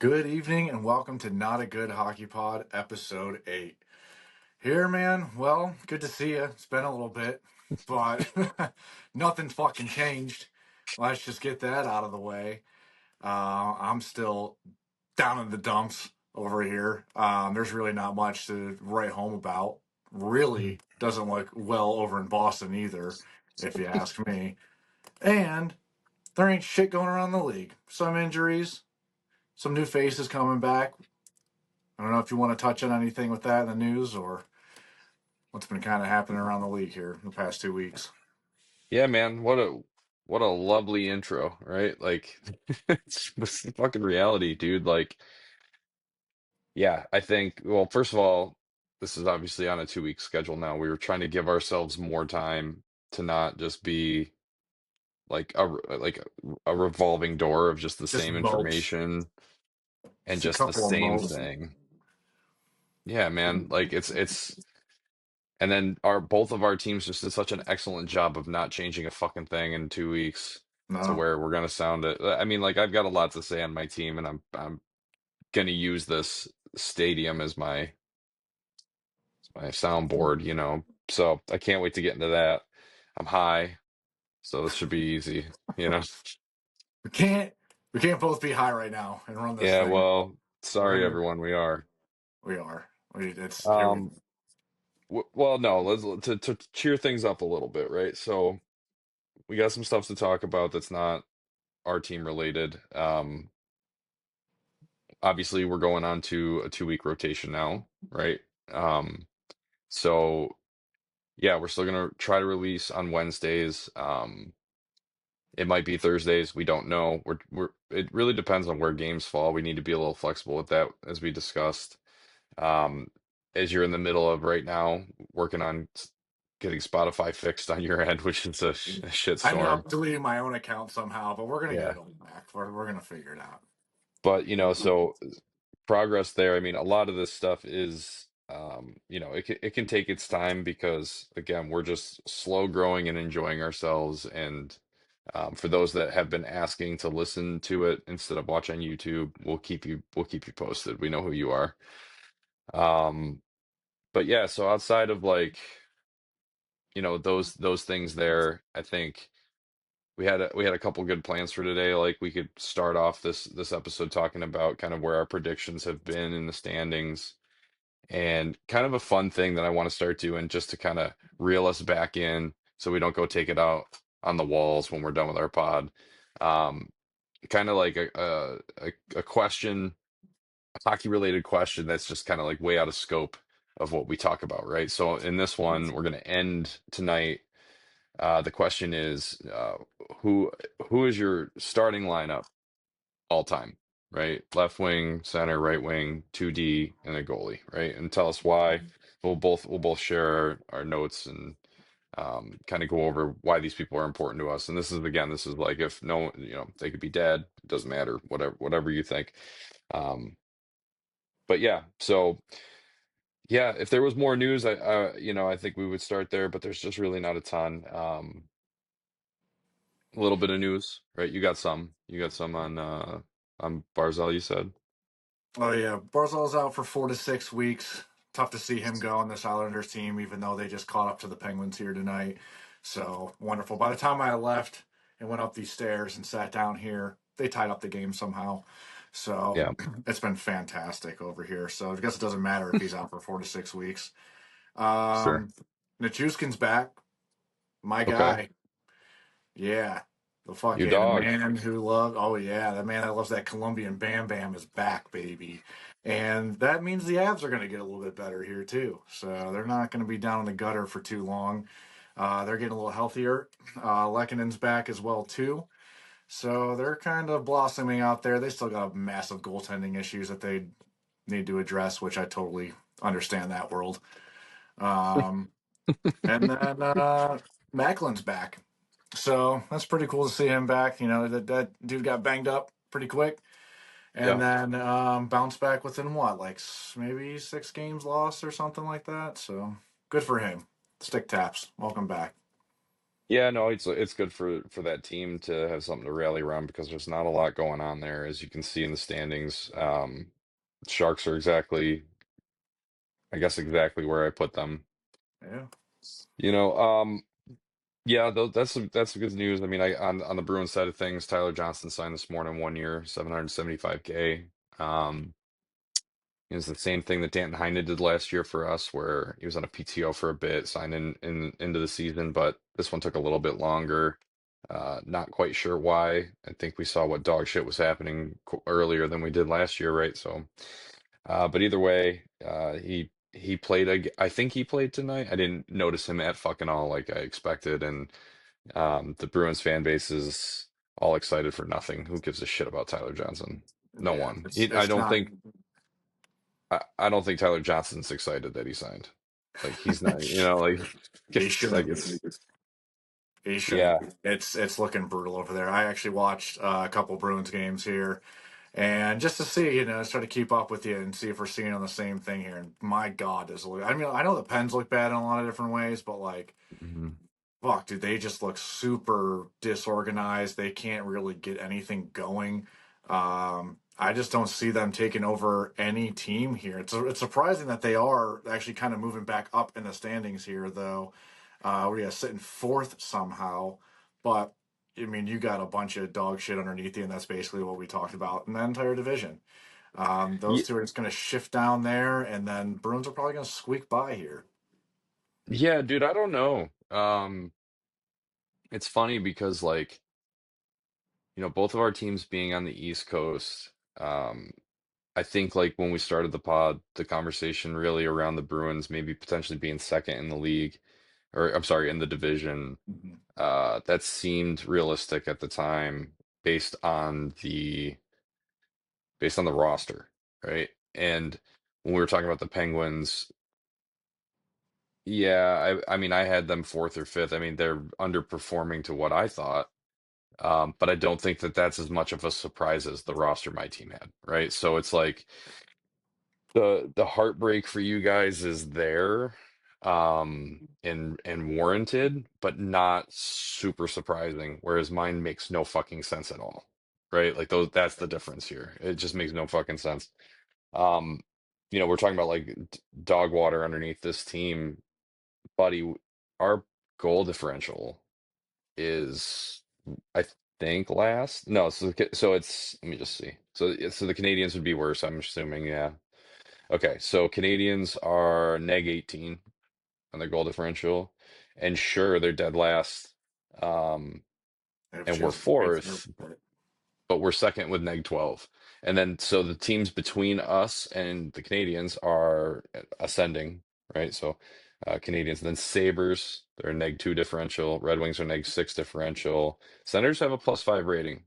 Good evening and welcome to Not a Good Hockey Pod, episode 8. Here, man, well, good to see you. It's been a little bit, but nothing fucking changed. Let's just get that out of the way. I'm still down in the dumps over here. There's really not much to write home about. Really doesn't look well over in Boston either, if you ask me. And there ain't shit going around the league. Some injuries, some new faces coming back. I don't know if you want to touch on anything with that in the news or what's been kind of happening around the league here in the past 2 weeks. Yeah, man, what a lovely intro, right? Like it's fucking reality, dude. Like, yeah, I think, well, first of all, this is obviously on a 2 week schedule now. We were trying to give ourselves more time to not just be like a revolving door of just the Just same mopes. information and Just a just the couple of same mopes. thing. Yeah, man, like it's and then our both of our teams just did such an excellent job of not changing a fucking thing in 2 weeks to No. where we're gonna sound it. I mean, like I've got a lot to say on my team, and I'm gonna use this stadium as my soundboard, So I can't wait to get into that. I'm high, so this should be easy. We can't we can't both be high right now and run this Yeah, thing. well, We're sorry gonna everyone, we are. we are. It's here we Um, well, no, let's to cheer things up a little bit, right? So we got some stuff to talk about that's not our team related. Obviously we're going on to a 2 week rotation now, right? Um, so yeah, we're still gonna try to release on Wednesdays. It might be Thursdays, we don't know. It really depends on where games fall. We need to be a little flexible with that, as we discussed. Um, as you're in the middle of right now working on getting Spotify fixed on your end, which is a I ended shitstorm. up deleting my own account somehow, but we're gonna get Yeah. it all back. We're gonna figure it out. But so progress there. I mean, a lot of this stuff is, it can take its time because again, we're just slow growing and enjoying ourselves. And for those that have been asking to listen to it instead of watch on YouTube, we'll keep you posted. We know who you are. Um, but yeah, so outside of like, those things there, I think we had a couple good plans for today. Like we could start off this episode talking about kind of where our predictions have been in the standings, and kind of a fun thing that I want to start doing just to kind of reel us back in so we don't go take it out on the walls when we're done with our pod. Um, Kind of like a question, a hockey related question that's just kind of like way out of scope of what we talk about, right? So in this one, we're going to end tonight. The question is, who who is your starting lineup all time, right? Left wing, center, right wing, 2D, and a goalie, right? And tell us why. We'll both share our notes and kind of go over why these people are important to us. And this is like if no, they could be dead. It doesn't matter. Whatever you think. Um, but yeah, so yeah, if there was more news, I think we would start there. But there's just really not a ton. A little bit of news, right? You got some on Barzell, you said. Oh yeah, Barzal's out for 4 to 6 weeks. Tough to see him go on this Islanders team, even though they just caught up to the Penguins here tonight. So wonderful. By the time I left and went up these stairs and sat down here, they tied up the game somehow. So Yeah, it's been fantastic over here. So I guess it doesn't matter if he's out for 4 to 6 weeks. sure. Um, Nichushkin's back. My Okay. guy. Yeah. The You fucking dog. man who loved, oh yeah, the man that loves that Colombian Bam Bam is back, baby. And that means the Avs are going to get a little bit better here too. So they're not going to be down in the gutter for too long. They're getting a little healthier. Lekkonen's back as well too. So they're kind of blossoming out there. They still got massive goaltending issues that they need to address, which I totally understand that world. Um, and then Macklin's back. So that's pretty cool to see him back. You know, that dude got banged up pretty quick and Yeah. then bounced back within what, like maybe 6 games lost or something like that. So good for him. Stick taps. Welcome back. Yeah, no, it's good for that team to have something to rally around because there's not a lot going on there, as you can see in the standings. Sharks are exactly, I guess, exactly where I put them. Yeah. You know, yeah, that's good news. I mean, I on the Bruins side of things, Tyler Johnson signed this morning, 1 year, 775K. Um, It's the same thing that Danton Heine did last year for us, where he was on a PTO for a bit, signed in into the season, but this one took a little bit longer. Not quite sure why. I think we saw what dog shit was happening earlier than we did last year, right? So, but either way, he played. I think he played tonight. I didn't notice him at fucking all like I expected, and the Bruins fan base is all excited for nothing. Who gives a shit about Tyler Johnson? No Yeah. one. I It's don't not. think. I don't think Tyler Johnson's excited that he signed. Like he's not, like He it's like shouldn't be. it's He shouldn't yeah. be. It's looking brutal over there. I actually watched a couple Bruins games here, and just to see, try to keep up with you and see if we're seeing on the same thing here. And my God, does it look? I mean, I know the Pens look bad in a lot of different ways, but like, Mhm. fuck, dude, they just look super disorganized. They can't really get anything going. I just don't see them taking over any team here. It's surprising that they are actually kind of moving back up in the standings here, though. We're sitting fourth somehow, but I mean, you got a bunch of dog shit underneath you, and that's basically what we talked about in that entire division. Those Yeah, two are just going to shift down there, and then Bruins are probably going to squeak by here. yeah, dude, I don't know. It's funny because like, both of our teams being on the East Coast, I think like when we started the pod, the conversation really around the Bruins maybe potentially being second in the league, or I'm sorry, in the division, Mhm. that seemed realistic at the time based on the roster, right? And when we were talking about the Penguins, yeah, I mean, I had them fourth or fifth. I mean, they're underperforming to what I thought, but I don't think that that's as much of a surprise as the roster my team had, right? So it's like the heartbreak for you guys is there, and warranted, but not super surprising, whereas mine makes no fucking sense at all, right? Like those, that's the difference here. It just makes no fucking sense. Um, we're talking about like dog water underneath this team, buddy. Our goal differential is, I think, last. No, so it's let me just see. So the Canadians would be worse, I'm assuming. Yeah. Okay. So Canadians are neg 18 on their goal differential, and sure, they're dead last. Um, They've and we're just fourth, but we're second with neg 12. And then so the teams between us and the Canadians are ascending, right? So Canadians, then Sabres, they're a neg 2 differential. Red Wings are neg 6 differential. Senators have a +5 rating.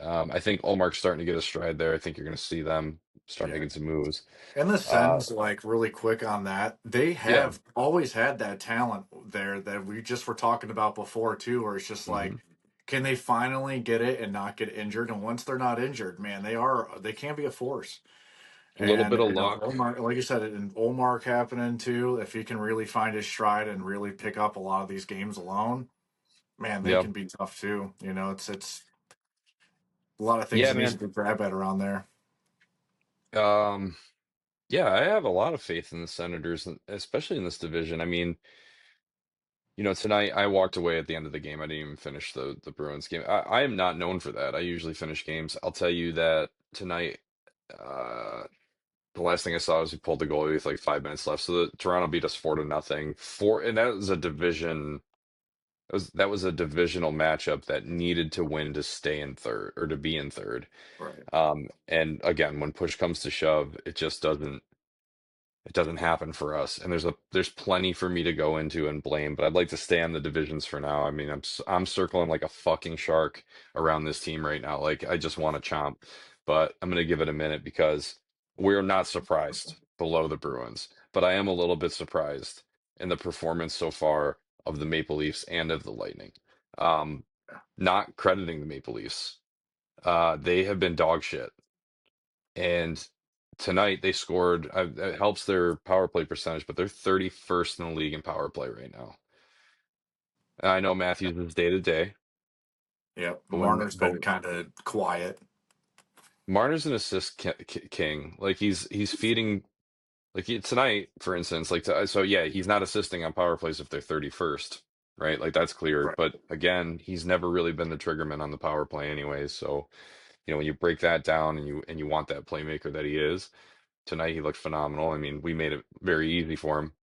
I think Olmark's starting to get a stride there. I think you're going to see them start yeah. making some moves. And the Uh, Sens, like really quick on that, they yeah. have always had that talent there that we just were talking about before too, where it's just like, hmm can they finally get it and not get injured? And once they're not injured, man, they can be a force. A little And bit of luck. Omar, like you said, and Olmark happening too, if he can really find his stride and really pick up a lot of these games alone, man, they Yeah. can be tough too. It's a lot of things Yeah, that needs man. to be grabbed at around there. Um, yeah, I have a lot of faith in the Senators, especially in this division. I mean, tonight I walked away at the end of the game. I didn't even finish the Bruins game. I am not known for that. I usually finish games. I'll tell you that tonight, uh, the last thing I saw was we pulled the goalie with like 5 minutes left. So the Toronto beat us 4-0. And that was a division. That was a divisional matchup that needed to win to stay in third or to be in third. Right. And again, when push comes to shove, it doesn't happen for us. And there's plenty for me to go into and blame, but I'd like to stay on the divisions for now. I mean, I'm circling like a fucking shark around this team right now. Like I just want to chomp, but I'm gonna give it a minute because we're not surprised below the Bruins, but I am a little bit surprised in the performance so far of the Maple Leafs and of the Lightning. Um, Not crediting the Maple Leafs. They have been dog shit. And tonight they scored. It helps their power play percentage, but they're 31st in the league in power play right now. I know Matthews is day to day, Yep. but when Marner's but been kind of quiet. Marner's an assist king. Like he's feeding tonight, for instance. So yeah, he's not assisting on power plays if they're 31st, right? Like that's clear. Right. But again, he's never really been the triggerman on the power play anyways. So when you break that down and you want that playmaker that he is, tonight he looked phenomenal. I mean, we made it very easy for him.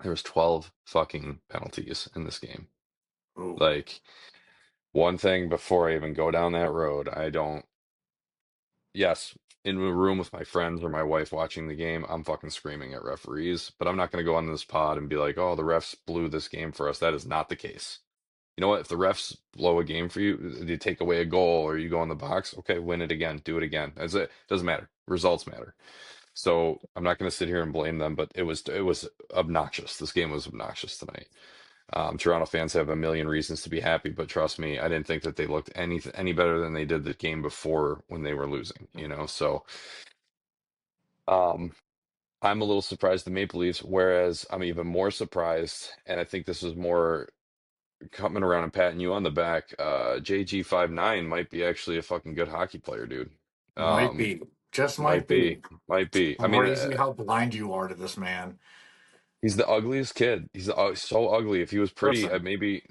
There was 12 fucking penalties in this game. Ooh. Like one thing before I even go down that road, yes, in a room with my friends or my wife watching the game, I'm fucking screaming at referees, but I'm not going to go on this pod and be like, "Oh, the refs blew this game for us." That is not the case. You know what? If the refs blow a game for you, they take away a goal or you go in the box, okay, win it again, do it again. It doesn't matter. Results matter. So I'm not going to sit here and blame them, but it was obnoxious. This game was obnoxious tonight. Toronto fans have a million reasons to be happy, but trust me, I didn't think that they looked any better than they did the game before when they were losing, So um, I'm a little surprised the Maple Leafs, whereas I'm even more surprised, and I think this is more coming around and patting you on the back. JG59 might be actually a fucking good hockey player, dude. Might Um, be. Just might might be. be, might be. I mean, Crazy how blind you are to this man. he's the ugliest kid. He's so ugly. If he was pretty, Listen, maybe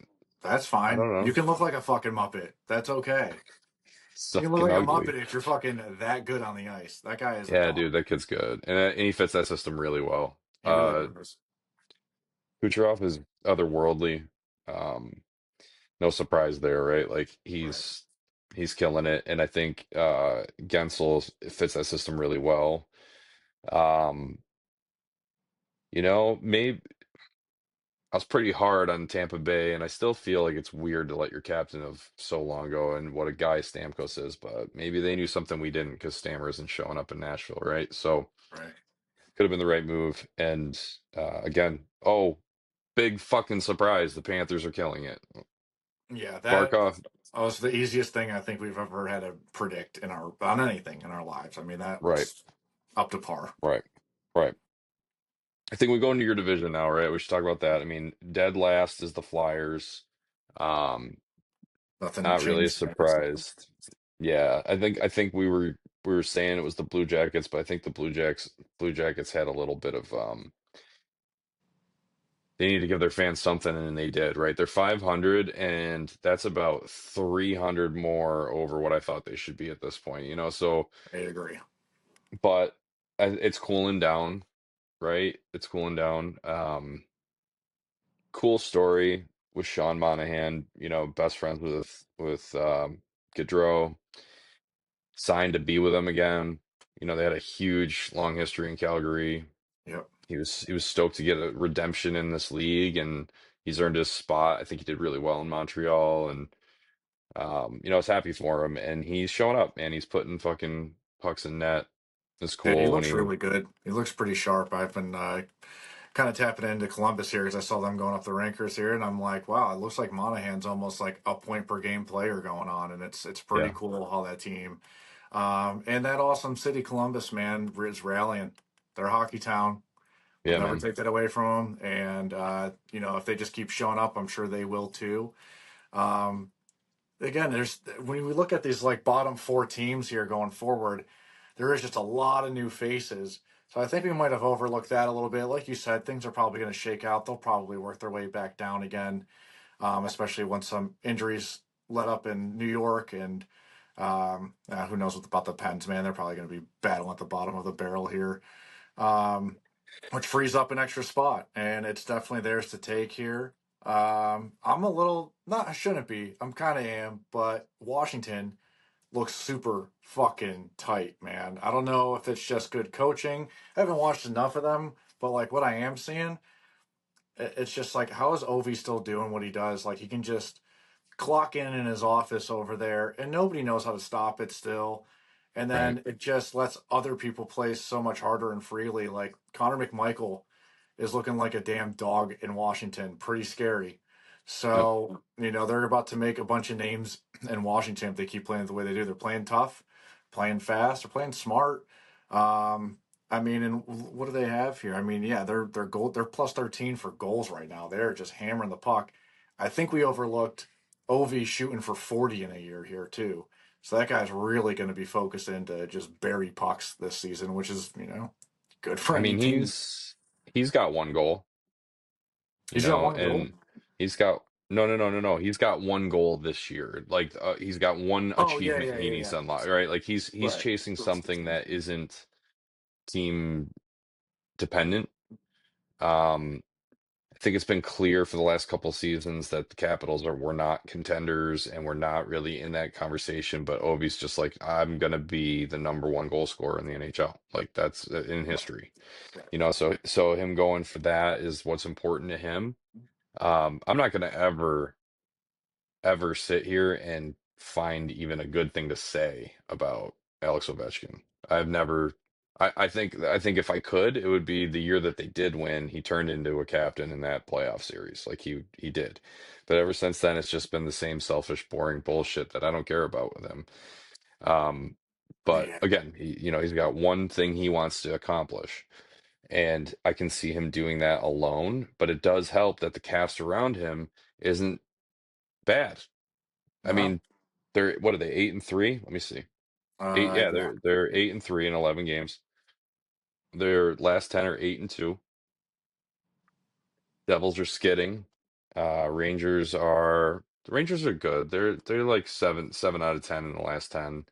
that's I fine. don't You know. can look like a fucking Muppet. That's okay. You can look Sucking like a ugly. Muppet if you're fucking that good on the ice. That guy is a Yeah, dog. dude, that kid's good, and he fits that system really well. He really does. Kucherov is otherworldly. Um, no surprise there, right? Like Right. he's killing it, and I think Gensel fits that system really well. Um, maybe I was pretty hard on Tampa Bay, and I still feel like it's weird to let your captain of so long ago and what a guy Stamkos is, but maybe they knew something we didn't because Stammer isn't showing up in Nashville, right? So Right. could have been the right move. And again, oh, big fucking surprise, the Panthers are killing it. Yeah, that Barkov, was the easiest thing I think we've ever had to predict on anything in our lives. I mean, that right, was up to par. right, right. I think we go into your division now, right? We should talk about that. I mean, dead last is the Flyers. Um, Nothing Not really changed there. So. surprised. Yeah, I think we were saying it was the Blue Jackets, but I think the Blue Jackets had a little bit of they need to give their fans something, and they did, right? They're 500, and that's about 300 more over what I thought they should be at this point. So, I agree. but it's cooling down, right? It's cooling down. Cool story with Sean Monahan, best friends with Gaudreau, signed to be with them again. They had a huge long history in Calgary. Yep. He was stoked to get a redemption in this league, and he's earned his spot. I think he did really well in Montreal, and I was happy for him. And he's showing up, man. He's putting fucking pucks in net. It's Yeah, he cool when looks he, really good. He looks pretty sharp. I've been kind of tapping into Columbus here because I saw them going up the rankers here, and I'm like, wow, it looks like Monahan's almost like a point per game player going on, and it's pretty yeah, cool how that team and that awesome city Columbus man is rallying. They're a hockey town. We'll yeah, never man, take that away from them, and if they just keep showing up, I'm sure they will too. Um, Again, there's when we look at these like bottom four teams here going forward, there is just a lot of new faces. So I think we might have overlooked that a little bit. Like you said, things are probably going to shake out. They'll probably work their way back down again, especially once some injuries let up in New York. And who knows about the Pens, man? They're probably going to be battling at the bottom of the barrel here, um, which frees up an extra spot. And it's definitely theirs to take here. I'm a little not. I shouldn't be. I'm kind of am, but Washington looks super fucking tight, man. I don't know if it's just good coaching. I haven't watched enough of them, but like what I am seeing, it's just like how is Ovi still doing what he does? Like he can just clock in his office over there, and nobody knows how to stop it still. And right, then it just lets other people play so much harder and freely. Like Connor McMichael is looking like a damn dog in Washington. Pretty scary. yep. So, they're about to make a bunch of names in Washington if they keep playing the way they do. They're playing tough, playing fast, they're playing smart. I mean, and what do they have here? I mean, yeah, they're plus 13 for goals right now. They're just hammering the puck. I think we overlooked Ovi shooting for 40 in a year here too. So that guy's really going to be focused into just bury pucks this season, which is, good for I any mean, team. he's got one goal, He's got one goal. and he's got no. He's got one goal this year. Like he's got one Oh yeah, achievement yeah, he yeah, needs yeah. to unlock, right? Like he's Right. chasing something that isn't team dependent. Um, I think it's been clear for the last couple seasons that the Capitals were not contenders and we're not really in that conversation. But Ovi's just like, I'm gonna be the number one goal scorer in the NHL. Like that's in Right. history, Right. So him going for that is what's important to him. I'm not gonna ever sit here and find even a good thing to say about Alex Ovechkin. I've never. I think if I could, it would be the year that they did win. He turned into a captain in that playoff series, like he did. But ever since then, it's just been the same selfish, boring bullshit that I don't care about with him. Um, but Yeah. again, he's got one thing he wants to accomplish, and I can see him doing that alone. But it does help that the cast around him isn't bad. I No. mean, they're what are they, 8-3? Let me see. Eight, yeah, Yeah. they're 8-3 in 11 games. Their last 10 are 8-2. Devils are skidding. Rangers are good. They're like 7 out of 10 in the last 10.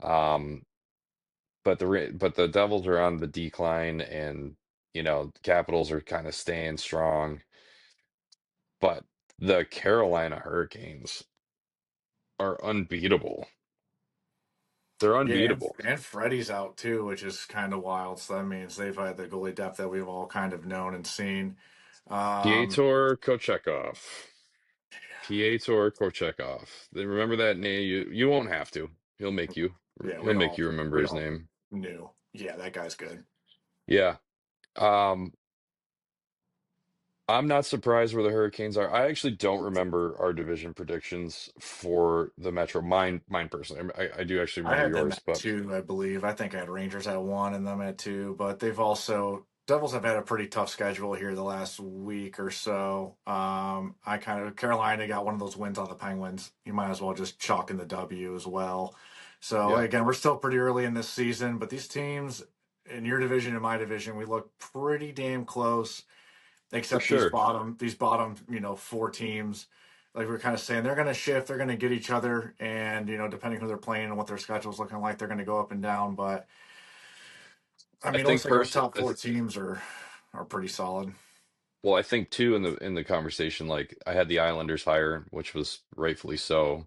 Um, but the Devils are on the decline, and the Capitals are kind of staying strong. But the Carolina Hurricanes are unbeatable. They're Yeah, unbeatable. and Freddie's out too, which is kind of wild. So that means they've had the goalie depth that we've all kind of known and seen. Um, Piotr Kochekov. Piotr Kochekov. Remember that name? You won't have to. He'll make you. yeah, He'll make you remember we his all name. knew. Yeah, that guy's good. Yeah. Um, I'm not surprised where the Hurricanes are. I actually don't remember our division predictions for the Metro. Mine personally. I do actually I remember had them yours, at but two, I believe. I think I had Rangers at one and them at two, but they've also Devils have had a pretty tough schedule here the last week or so. I kind of Carolina got one of those wins on the Penguins. You might as well just chalk in the W as well. So yeah, again, we're still pretty early in this season, but these teams in your division and my division, we look pretty damn close for except sure. these bottom, four teams. Like we are kind of saying, they're going to shift, they're going to get each other, and depending who they're playing and what their schedule's looking like, they're going to go up and down. But I I mean, it looks think like our person. top four teams are pretty solid. Well, I think too in the conversation, like I had the Islanders higher, which was rightfully so.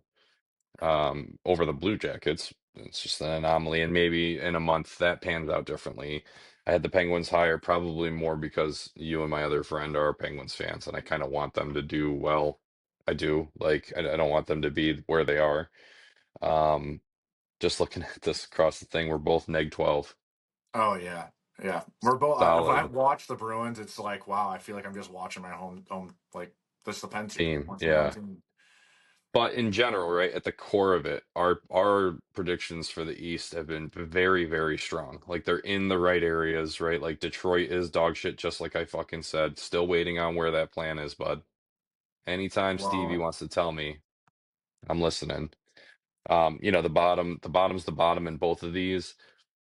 Over the Blue Jackets. It's just an anomaly, and maybe in a month that pans out differently. I had the Penguins higher, probably more because you and my other friend are Penguins fans, and I kind of want them to do well. I do. Like, I don't want them to be where they are. Um, just looking at this across the thing, we're both neg 12. Oh yeah, yeah. We're both. If I Solid watch the Bruins, it's like wow, I feel like I'm just watching my home like this the Penn team team. watching my own Yeah. team. But in general, right, at the core of it, our predictions for the East have been very, very strong. Like they're in the right areas, right? Like Detroit is dog shit, just like I fucking said. Still waiting on where that plan is, bud. Anytime Stevie Well, wants to tell me, I'm listening. The bottom's the bottom in both of these.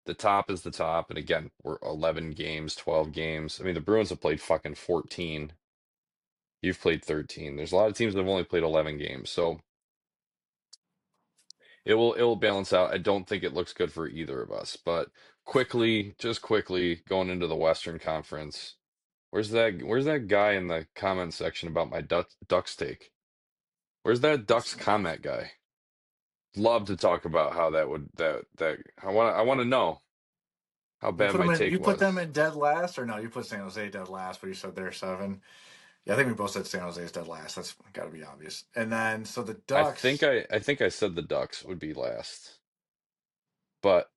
The top is the top. And again, we're 11 games, 12 games. I mean, the Bruins have played fucking 14. You've played 13. There's a lot of teams that have only played 11 games. So it will balance out. I don't think it looks good for either of us. But just quickly, going into the Western Conference, where's that guy in the comment section about my Ducks take? Where's that Ducks comment guy? Love to talk about how that would that I want to know how you bad put my them in. take You put them was. in dead last, or no? You put San Jose dead last, but you said they're seven. Yeah, I think we both said San Jose's dead last. That's got to be obvious. And then so the I think Ducks. I said the Ducks would be last, but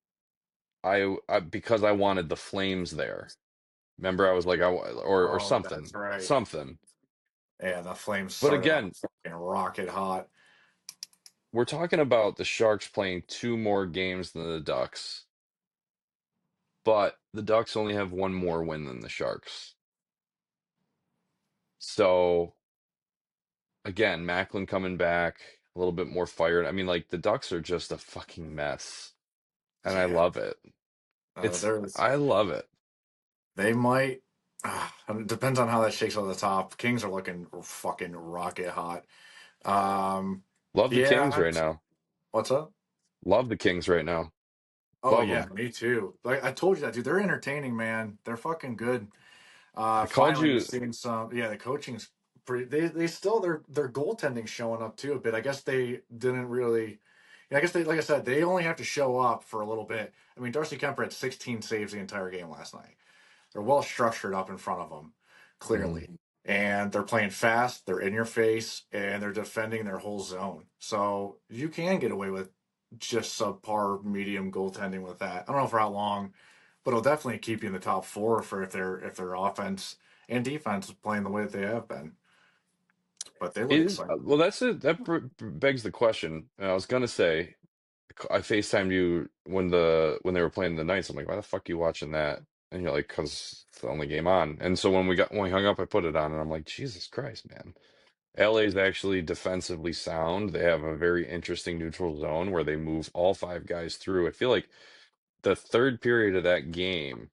I because I wanted the Flames there. Remember, I was like, or Oh, that's something, right. something. Yeah, the Flames But started off again, fucking rocket hot. we're talking about the Sharks playing two more games than the Ducks, but the Ducks only have one more win than the Sharks. So again, Macklin coming back a little bit more fired. I mean, like the Ducks are just a fucking mess, and I Yeah. love it. There's I love it. they might. It depends on how that shakes out at the top. Kings are looking fucking rocket hot. Um, Love the yeah. Kings right now. What's up? Love the Kings right now. Oh Love yeah, them. me too. Like I told you that, dude. They're entertaining, man. They're fucking good. I called Finally, we're you. seeing some. Yeah, the coaching's pretty. They still their goaltending showing up too a bit. I guess they didn't really. Yeah, I guess they like I said they only have to show up for a little bit. I mean, Darcy Kemper had 16 saves the entire game last night. They're well structured up in front of them, Mhm. clearly, and they're playing fast. They're in your face, and they're defending their whole zone. So you can get away with just subpar medium goaltending with that. I don't know for how long, but it'll definitely keep you in the top four for if their offense and defense is playing the way that they have been. But they look Is exciting. well, that's it. That begs the question. And I was gonna say, I FaceTimed you when they were playing the Knights. I'm like, why the fuck you watching that? And you're like, because it's the only game on. And so when we hung up, I put it on, and I'm like, Jesus Christ, man. LA is actually defensively sound. They have a very interesting neutral zone where they move all five guys through. I feel like the third period of that game,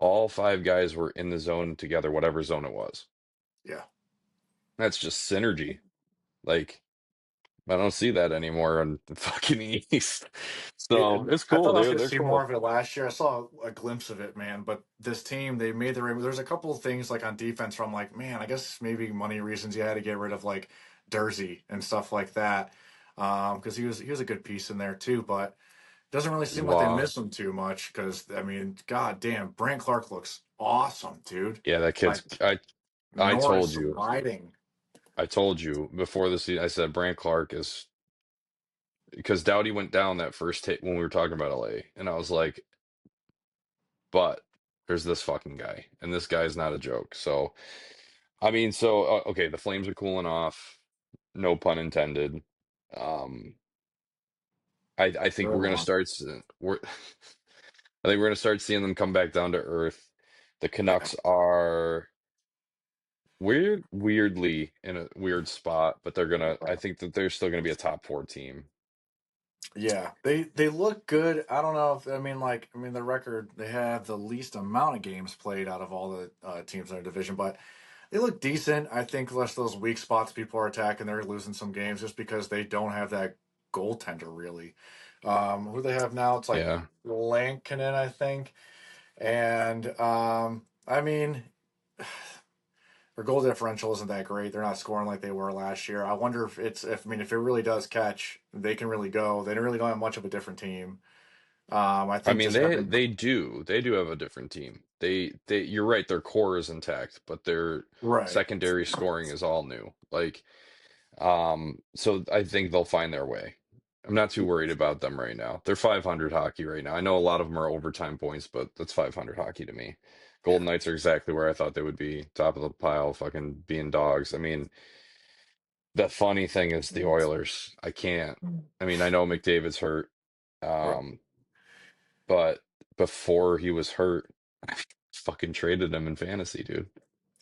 all five guys were in the zone together, whatever zone it was. Yeah. That's just synergy. Like, I don't see that anymore on the fucking East. So it's I cool, thought I was dude. going to They're see more cool. of it last year. I saw a glimpse of it, man. But this team, they made there's a couple of things like on defense where I'm like, man, I guess maybe money reasons you had to get rid of like Dursey and stuff like that, because he was a good piece in there too. But it doesn't really seem like they Wow. miss him too much. Because I mean, god damn, Brant Clark looks awesome, dude. Yeah, that Like kid's I told Norris you. riding. I told you before the season, I said Brant Clark is because Doughty went down that first hit when we were talking about LA, and I was like, but there's this fucking guy, and this guy's not a joke. So, I mean, okay, the Flames are cooling off, no pun intended. Um, I think Good we're gonna one. start we're I think we're gonna start seeing them come back down to earth. The Yeah. Canucks are weirdly in a weird spot, but I think that they're still gonna be a top four team. Yeah, they look good. I don't know if the record they have the least amount of games played out of all the teams in their division, but they look decent. I think less those weak spots people are attacking, they're losing some games just because they don't have that goaltender really. Who they have now? It's like Yeah. Lankinen, I think, and I mean. Their goal differential isn't that great. They're not scoring like they were last year. I wonder if it really does catch, they can really go. They really don't have much of a different team. I I think mean, just having they do have a different team. They you're right, their core is intact, but their right. secondary scoring is all new. Like, so I think they'll find their way. I'm not too worried about them right now. They're 500 hockey right now. I know a lot of them are overtime points, but that's 500 hockey to me. Yeah. Golden Knights are exactly where I thought they would be, top of the pile, fucking being dogs. I mean, the funny thing is the Oilers. I can't. I mean, I know McDavid's hurt, Right. um, but before he was hurt, I fucking traded him in fantasy, dude.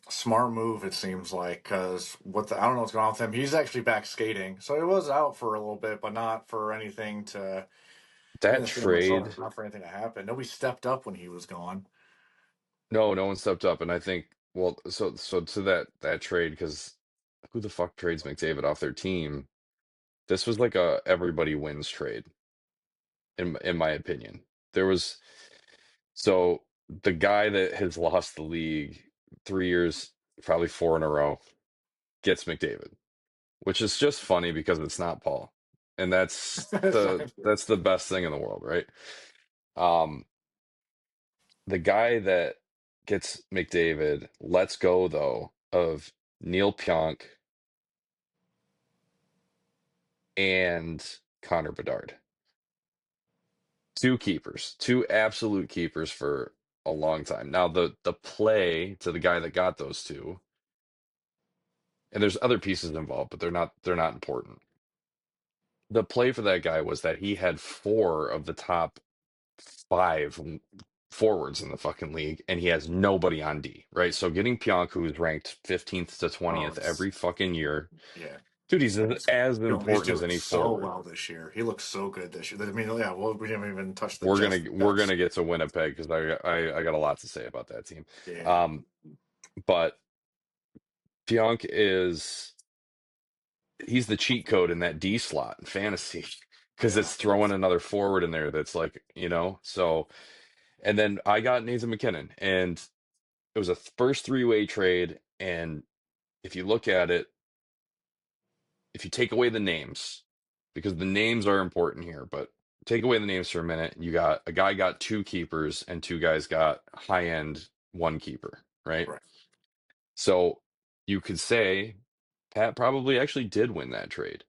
Smart move, it seems like, because I don't know what's going on with him. He's actually back skating, so he was out for a little bit, but not for anything to. I That didn't see him on trade, not for anything to happen. Nobody stepped up when he was gone. no one stepped up, and I think, well, so to that trade, because who the fuck trades McDavid off their team? This was like a everybody wins trade, in my opinion. There was so the guy that has lost the league 3 years, probably four in a row, gets McDavid, which is just funny because it's not Paul, and that's It's the not good. that's the best thing in the world, right? Um, the guy that gets McDavid lets go though of Neil Pionk and Connor Bedard. Two keepers, two absolute keepers for a long time. Now the play to the guy that got those two, and there's other pieces involved, but they're not important. The play for that guy was that he had four of the top five forwards in the fucking league, and he has nobody on D, right? So getting Pionk, who's ranked 15th to Oh, 20th it's every fucking year, yeah. dude, he's And as he's important as doing any so forward. well this year. He looks so good this year. I mean, yeah, well, we didn't even touch the We're Jets. gonna we're Jets. gonna get to Winnipeg because I got a lot to say about that team. Yeah, Um, but Pionk is he's the cheat code in that D slot in fantasy because yeah, it's throwing another forward in there that's like, so and then I got Nathan McKinnon, and it was a first three-way trade, and if you look at it, if you take away the names, because the names are important here, but take away the names for a minute, you got a guy got two keepers and two guys got high-end one keeper, right? right. So you could say Pat probably actually did win that trade,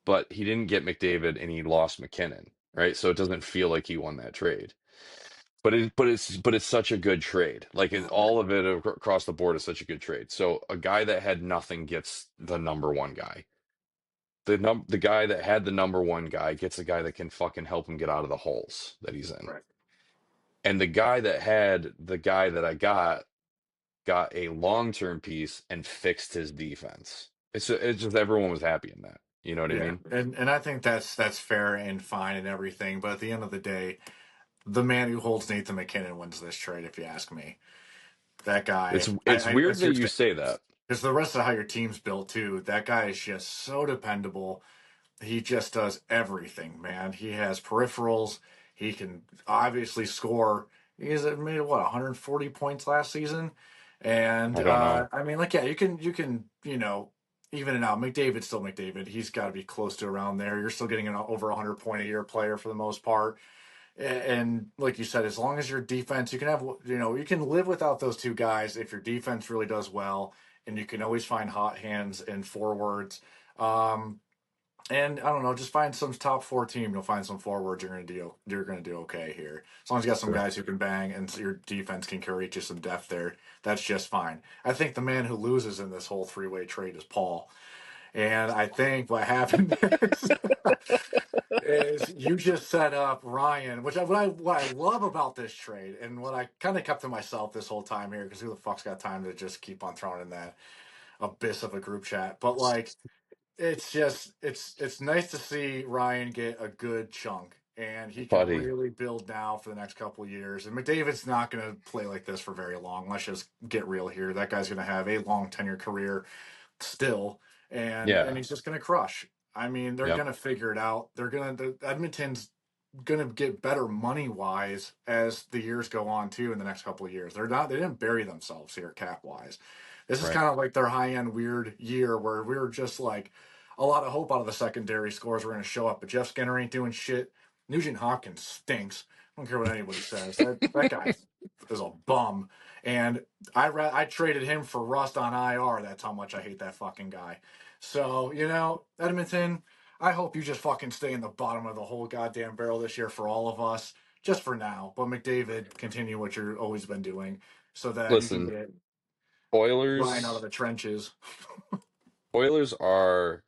but he didn't get McDavid and he lost McKinnon, right? So it doesn't feel like he won that trade. But it's such a good trade. Like Right. all of it across the board is such a good trade. So a guy that had nothing gets the number one guy. The guy that had the number one guy gets a guy that can fucking help him get out of the holes that he's in. Right. And the guy that had the guy that I got a long-term piece and fixed his defense. It's just everyone was happy in that. You know what I Yeah, mean? and I think that's fair and fine and everything. But at the end of the day, the man who holds Nathan McKinnon wins this trade. If you ask me, that It's guy, it's weird it's that your you say that. because the rest of how your team's built too. That guy is just so dependable. He just does everything, man. He has peripherals. He can obviously score. He's made what 140 points last season, and I don't know. I mean, like, yeah, you can even it out. McDavid's still McDavid. He's got to be close to around there. You're still getting an over 100 point a year player for the most part. And like you said, as long as your defense, you can have, you can live without those two guys if your defense really does well, and you can always find hot hands and forwards. Um, and I don't know, just find some top four team. You'll find some forwards. You're gonna do okay here. As long as you got some Sure. guys who can bang and your defense can carry you some depth there, that's just fine. I think the man who loses in this whole three-way trade is Paul. And I think what happened is you just set up Ryan, which what I love about this trade, and what I kind of kept to myself this whole time here, because who the fuck's got time to just keep on throwing in that abyss of a group chat? But like, it's just it's nice to see Ryan get a good chunk, and he can Buddy. really build now for the next couple of years. And McDavid's not going to play like this for very long. Let's just get real here. That guy's going to have a long tenure career still, and Yeah. he's just going to crush. I mean, they're Yep. going to figure it out. Edmonton's going to get better money wise as the years go on too in the next couple of years. They didn't bury themselves here cap wise. This is Right. kind of like their high end weird year where we were just like a lot of hope out of the secondary scores were going to show up, but Jeff Skinner ain't doing shit. Nugent Hopkins stinks. I don't care what anybody says. That guy is a bum. And I traded him for Rust on IR. That's how much I hate that fucking guy. So, Edmonton, I hope you just fucking stay in the bottom of the whole goddamn barrel this year for all of us, just for now. But McDavid, continue what you've always been doing so that you can Listen, get Ryan out of Oilers the trenches. Oilers are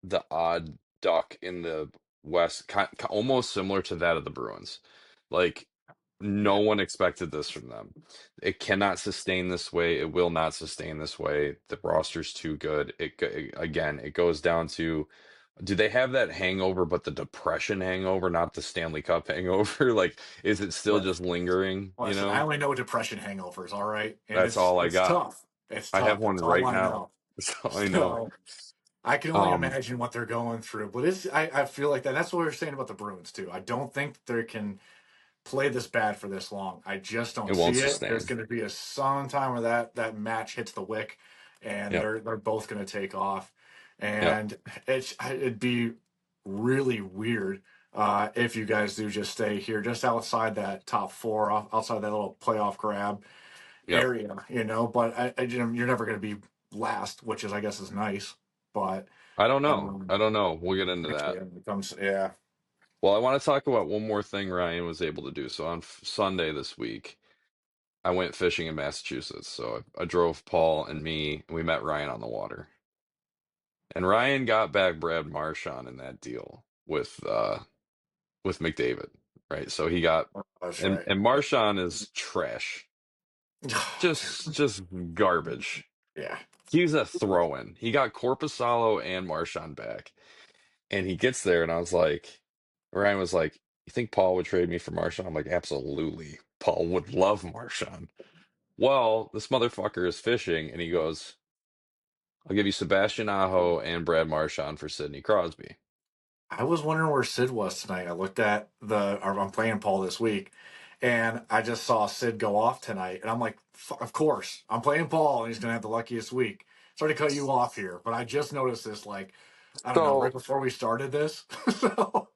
the odd duck in the West, almost similar to that of the Bruins. Like, no Yeah. one expected this from them. It cannot sustain this way. It will not sustain this way. The roster's too good. Again, it goes down to, do they have that hangover, but the depression hangover, not the Stanley Cup hangover? Like, is it still just lingering, Listen, I only know depression hangovers, all right? And That's it's all I it's got. tough. It's I have tough. one That's all right I now. know. That's all I know. So I can only Um, imagine what they're going through. But I feel like that. That's what we were saying about the Bruins too. I don't think they can play this bad for this long. I just don't it won't see it. There's sustain. going to be a some time where that match hits the wick, and Yep. they're both going to take off, Yep. and it'd be really weird if you guys do just stay here, just outside that top four, outside that little playoff grab Yep. area, But you're never going to be last, which is I guess is nice, but I don't know. um, I don't know. We'll get into actually, that. it becomes yeah, Well, I want to talk about one more thing Ryan was able to do. So on Sunday this week, I went fishing in Massachusetts. So I drove Paul and me, and we met Ryan on the water. And Ryan got back Brad Marchand in that deal with McDavid. right? So he got That's and right. and Marshawn is trash, just garbage. Yeah. He's a throw-in. He got Corpusalo and Marshawn back, and he gets there, and I was like, Ryan was like, "You think Paul would trade me for Marshawn?" I'm like, "Absolutely. Paul would love Marshawn." Well, this motherfucker is fishing, and he goes, "I'll give you Sebastian Aho and Brad Marchand for Sidney Crosby." I was wondering where Sid was tonight. I looked at I'm playing Paul this week, and I just saw Sid go off tonight, and I'm like, of course, I'm playing Paul, and he's gonna have the luckiest week. Sorry to cut you off here, but I just noticed this, like, I don't know, right So, before we started this. So,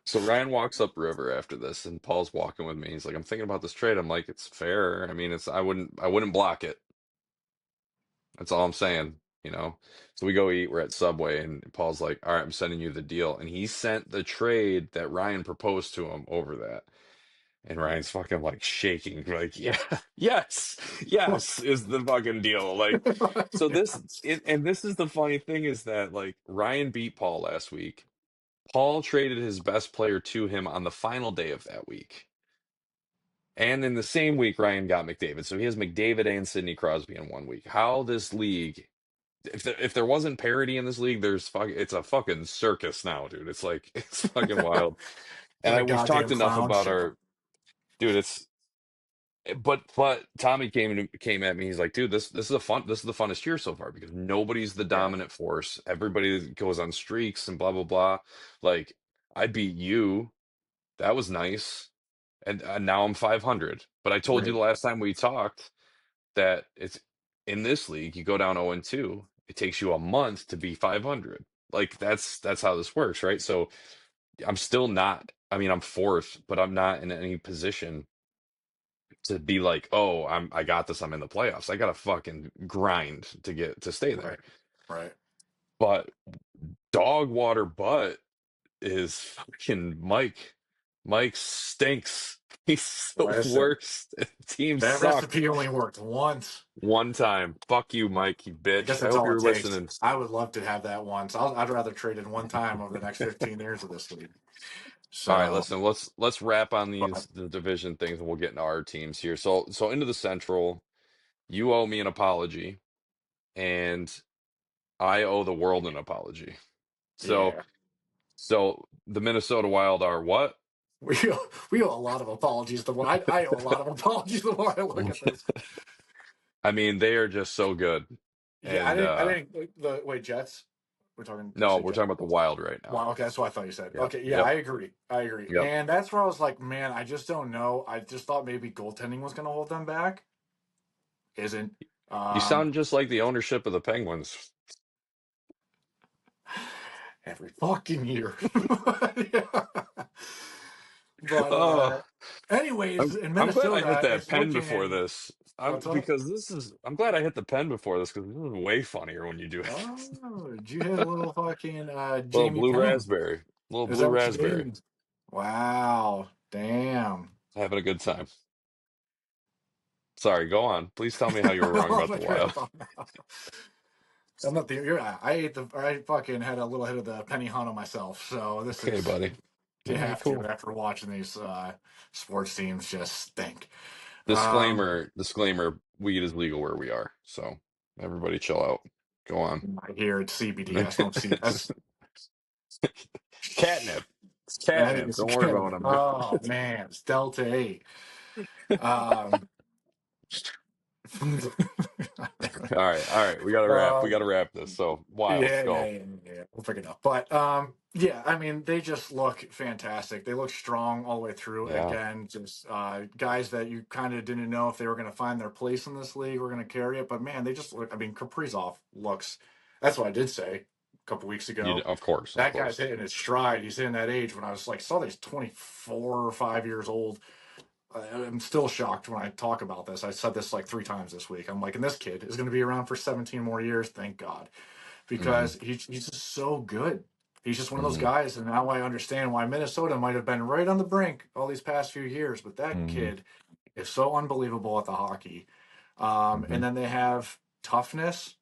so Ryan walks up river after this, and Paul's walking with me. He's like, "I'm thinking about this trade." I'm like, "It's fair. I mean, it's I wouldn't block it. That's all I'm saying, you know." So we go eat. We're at Subway, and Paul's like, "All right, I'm sending you the deal," and he sent the trade that Ryan proposed to him over that. And Ryan's fucking like shaking, like, yeah, yes, yes, is the fucking deal. Like, so yeah, and this is the funny thing is that like Ryan beat Paul last week. Paul traded his best player to him on the final day of that week. And in the same week, Ryan got McDavid. So he has McDavid and Sidney Crosby in 1 week. How this league, if there wasn't parity in this league, it's a fucking circus now, dude. It's like, it's fucking wild. it's And a we've talked goddamn enough clown about show. our, dude, but Tommy came at me. He's like, dude, this is the funnest year so far because nobody's the Yeah, dominant force. Everybody goes on streaks and blah blah blah. Like I beat you. That was nice. And now I'm 500. But I told you right, the last time we talked that it's in this league, you go down 0-2. It takes you a month to be 500. Like that's how this works, right? So I'm still not. I mean, I'm fourth, but I'm not in any position to be like, oh, I got this. I'm in the playoffs. I got to fucking grind to stay there. right, right. But dog water butt is fucking Mike. Mike stinks. He's the Listen, worst. Team that suck. recipe only worked once. One time. Fuck you, Mike, you I guess bitch. I that's hope all it you're takes. listening. I would love to have that once. I'd rather trade it one time over the next 15 years of this league. All right, So, listen, let's wrap on but the division things and we'll get into our teams here. So into the Central, you owe me an apology, and I owe the world an apology. So yeah, so the Minnesota Wild are what? we owe a lot of apologies. The more I owe a lot of apologies the more I look at this. I mean, they are just so good. Yeah, And I didn't. The wait, Jets. We're talking. Did you no, say we're Jets? talking about the Wild right now. Wow. Okay, that's what I thought you said. Yep, Okay, yeah, yep, I agree. I agree. yep. And that's where I was like, man, I just don't know. I just thought maybe goaltending was going to hold them back. Isn't. You Um, sound just like the ownership of the Penguins. every fucking year. Yeah. But Oh, anyways, in I'm glad I hit Minnesota, that it's pen before looking this. what's up? Because I'm glad I hit the pen before this because this is way funnier when you do it. Oh, did you hit a little fucking Little Jamie blue Penn? raspberry. Little Is blue that what you raspberry. did? Wow. Damn. Having a good time. Sorry, go on. Please tell me how you were I wrong lost about my the train of Wild. thought now. I'm not the you're I ate the I fucking had a little hit of the penny Hana myself, so this Okay, is buddy. All you right, have to cool. after watching these sports teams just stink. Um Disclaimer, weed is legal where we are. So everybody chill out. Go on. I hear it's CBD. That's no C that's Catnip. It's that catnip. is Don't worry about what I'm oh man, it's Delta 8. Um All right. We gotta wrap. We um gotta wrap this. So Wilds, Yeah, yeah, go. yeah, yeah. We'll pick it up. But yeah, I mean, they just look fantastic. They look strong all the way through. Yeah. Again, just guys that you kind of didn't know if they were going to find their place in this league, were going to carry it. But man, they just look. I mean, Kaprizov looks. That's what I did say a couple weeks You ago. of course, of That guy's course. hitting his stride. He's hitting that age when I was like, saw that he's 24 or 5 years old. I'm still shocked when I talk about this. I said this like 3 times this week. I'm like, and this kid is going to be around for 17 more years. Thank God Hmm. because he's just so good. He's just one of those Hmm. guys, and now I understand why Minnesota might have been right on the brink all these past few years. But that Hmm. kid is so unbelievable at the hockey. Hmm. And then they have toughness.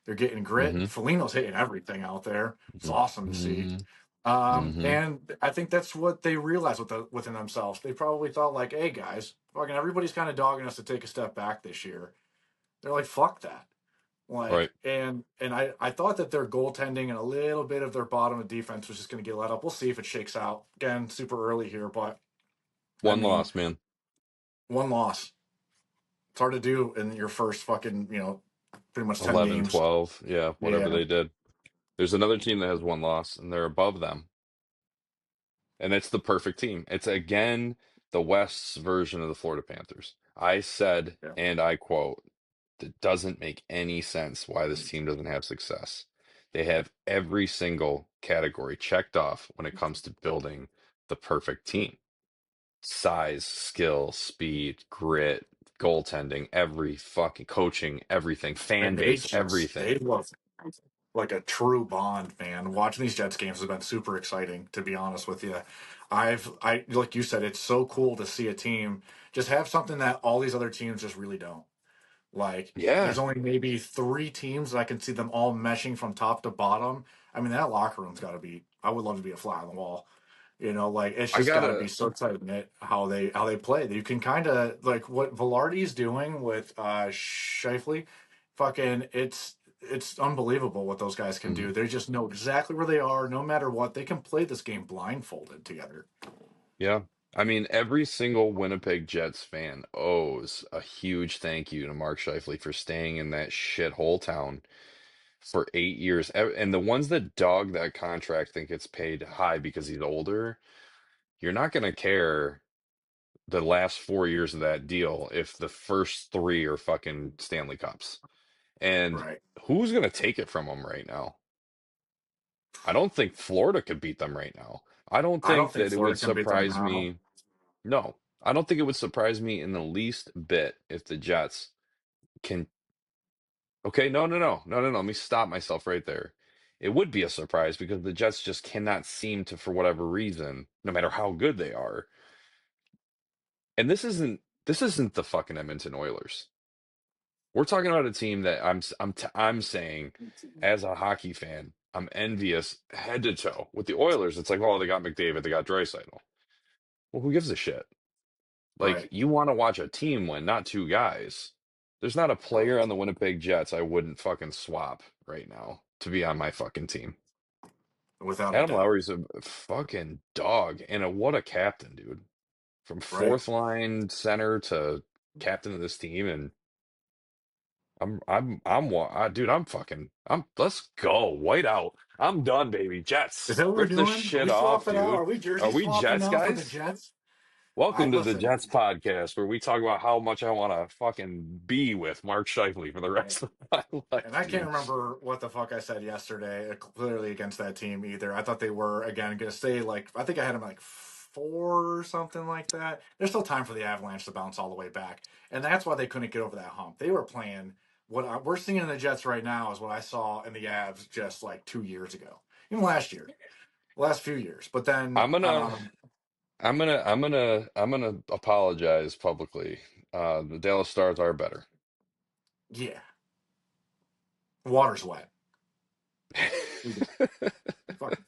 They're getting grit. Hmm. Felino's hitting everything out there. It's awesome to see. Hmm. Hmm. And I think that's what they realized within themselves. They probably thought like, "Hey guys, fucking everybody's kind of dogging us to take a step back this year." They're like, "Fuck that." Right. Like, and I thought that their goaltending and a little bit of their bottom of defense was just going to get let up. We'll see if it shakes out. Again, super early here, but I One mean, loss, man. one loss. It's hard to do in your first fucking, pretty much 10 11, games. 12. Yeah, whatever Yeah. they did. There's another team that has one loss, and they're above them. And it's the perfect team. It's again the West's version of the Florida Panthers. I said, Yeah. and I quote, it doesn't make any sense why this team doesn't have success. They have every single category checked off when it comes to building the perfect team. Size, skill, speed, grit, goaltending, every fucking coaching, everything, fan And they base, just, they everything. look like a true bond, man. Watching these Jets games has been super exciting, to be honest with you. Like you said, it's so cool to see a team just have something that all these other teams just really don't. Like, there's Yeah. only maybe three teams that I can see them all meshing from top to bottom. I mean, that locker room's got to be. I would love to be a fly on the wall. Like it's I just got to gotta be so tight knit how they play. You can kind of like what Velarde's doing with Shifley. Fucking, it's unbelievable what those guys can Mhm. do. They just know exactly where they are, no matter what. They can play this game blindfolded together. Yeah. I mean, every single Winnipeg Jets fan owes a huge thank you to Mark Scheifele for staying in that shithole town for 8 years. And the ones that dog that contract think it's paid high because he's older, you're not going to care the last 4 years of that deal if the first three are fucking Stanley Cups. And Right. who's going to take it from them right now? I don't think Florida could beat them right now. I don't I don't think think that it Florida would can beat them surprise now. me. No, I don't think it would surprise me in the least bit if the Jets can. Okay, no, no, no, no, no, no. Let me stop myself right there. It would be a surprise because the Jets just cannot seem to, for whatever reason, no matter how good they are. And this isn't the fucking Edmonton Oilers. We're talking about a team that I'm saying, as a hockey fan, I'm envious head to toe. With the Oilers, it's like, oh, they got McDavid, they got Draisaitl. Well, who gives a shit? Like, Right. you want to watch a team win, not two guys. There's not a player on the Winnipeg Jets I wouldn't fucking swap right now to be on my fucking team. Without a Adam doubt. Lowry's a fucking dog, and what a captain, dude. From Right. fourth line center to captain of this team, and dude, let's go. White out. I'm done, baby. Is Jets. that what we're Rip this doing? Are shit we off, swapping out? dude. Are we Are jersey we swapping Jets now for the guys? Jets? I Welcome to the listen. Jets podcast, where we talk about how much I want to fucking be with Mark Scheifele for the rest of my And life, I can't dude. remember what the fuck I said yesterday, clearly against that team either. I thought they were, again, going to stay like, I think I had them like four or something like that. There's still time for the Avalanche to bounce all the way back. And that's why they couldn't get over that hump. They were playing we're seeing in the Jets right now is what I saw in the Avs just like 2 years ago, even last year, last few years. But then, I'm gonna, I'm gonna apologize publicly. The Dallas Stars are better. yeah, water's wet. Fuck.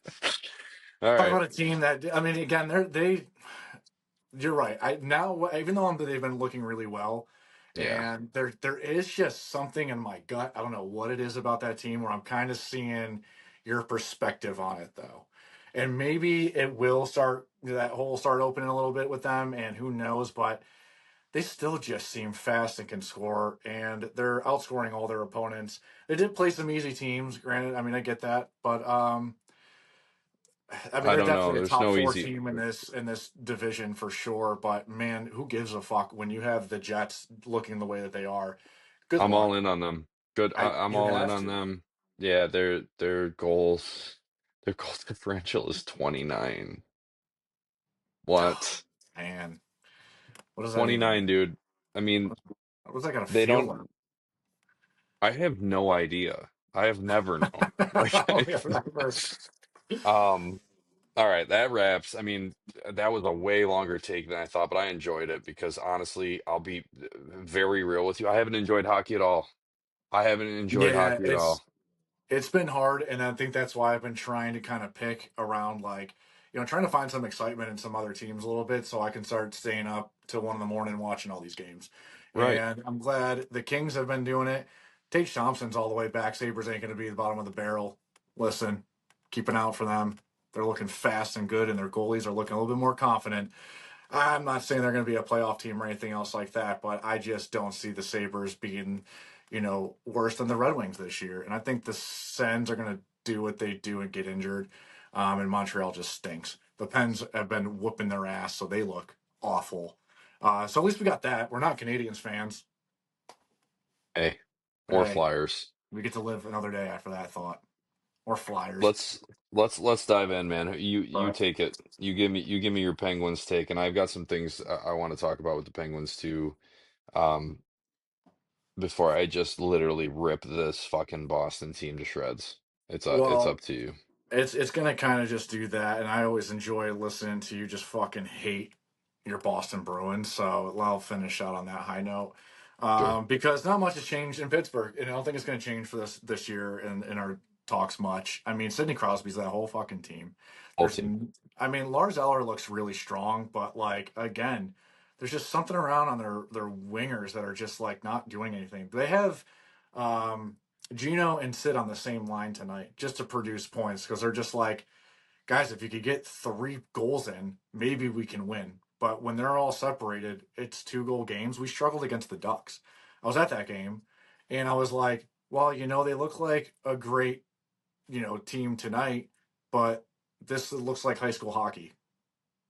All Talk right. about a team that, I mean, again, you're right. I now, even though they've been looking really well, Yeah. and there is just something in my gut. I don't know what it is about that team where I'm kind of seeing your perspective on it though, and maybe it will start opening a little bit with them, and who knows, but they still just seem fast and can score, and they're outscoring all their opponents. They did play some easy teams, granted. I mean, I get that, but I mean, I they're don't know. definitely a There's top no four easy. team in this division for sure. But man, who gives a fuck when you have the Jets looking the way that they are? Good I'm all luck. in on them. Good. I'm You all in have on to. them. Yeah, their goal differential is 29. What? Man, what does that even? 29, dude. I mean, What does that gotta they feel like? don't. I have no idea. I have never known. Like, Yeah, forever. um, all right, that wraps. I mean, that was a way longer take than I thought, but I enjoyed it because honestly, I'll be very real with you. I haven't enjoyed hockey at all. I haven't enjoyed Yeah, hockey at it's all. It's been hard, and I think that's why I've been trying to kind of pick around, like, trying to find some excitement in some other teams a little bit so I can start staying up till 1 in the morning watching all these games. Right. And I'm glad the Kings have been doing it. Tage Thompson's all the way back. Sabres ain't going to be the bottom of the barrel. Listen, keep an eye out for them. They're looking fast and good, and their goalies are looking a little bit more confident. I'm not saying they're going to be a playoff team or anything else like that, but I just don't see the Sabres being, worse than the Red Wings this year. And I think the Sens are going to do what they do and get injured. And Montreal just stinks. The Pens have been whooping their ass, so they look awful. So at least we got that. We're not Canadians fans. Hey, or Hey, Flyers. we get to live another day after that thought. Or Flyers. Let's let's dive in, man. You But, take it. You give me your Penguins take, and I've got some things I want to talk about with the Penguins too. Um, before I just literally rip this fucking Boston team to shreds. It's well, up to you. it's gonna kind of just do that, and I always enjoy listening to you just fucking hate your Boston Bruins. So I'll finish out on that high note, Sure. because not much has changed in Pittsburgh, and I don't think it's gonna change for this year in our talks much. I mean, Sidney Crosby's that whole fucking team. Whole team. I mean, Lars Eller looks really strong, but like again, there's just something around on their wingers that are just like not doing anything. They have. Gino and Sid on the same line tonight just to produce points because they're just like, guys, if you could get 3 goals in, maybe we can win. But when they're all separated, it's 2 goal games. We struggled against the Ducks. I was at that game and I was like, well, they look like a great, team tonight, but this looks like high school hockey.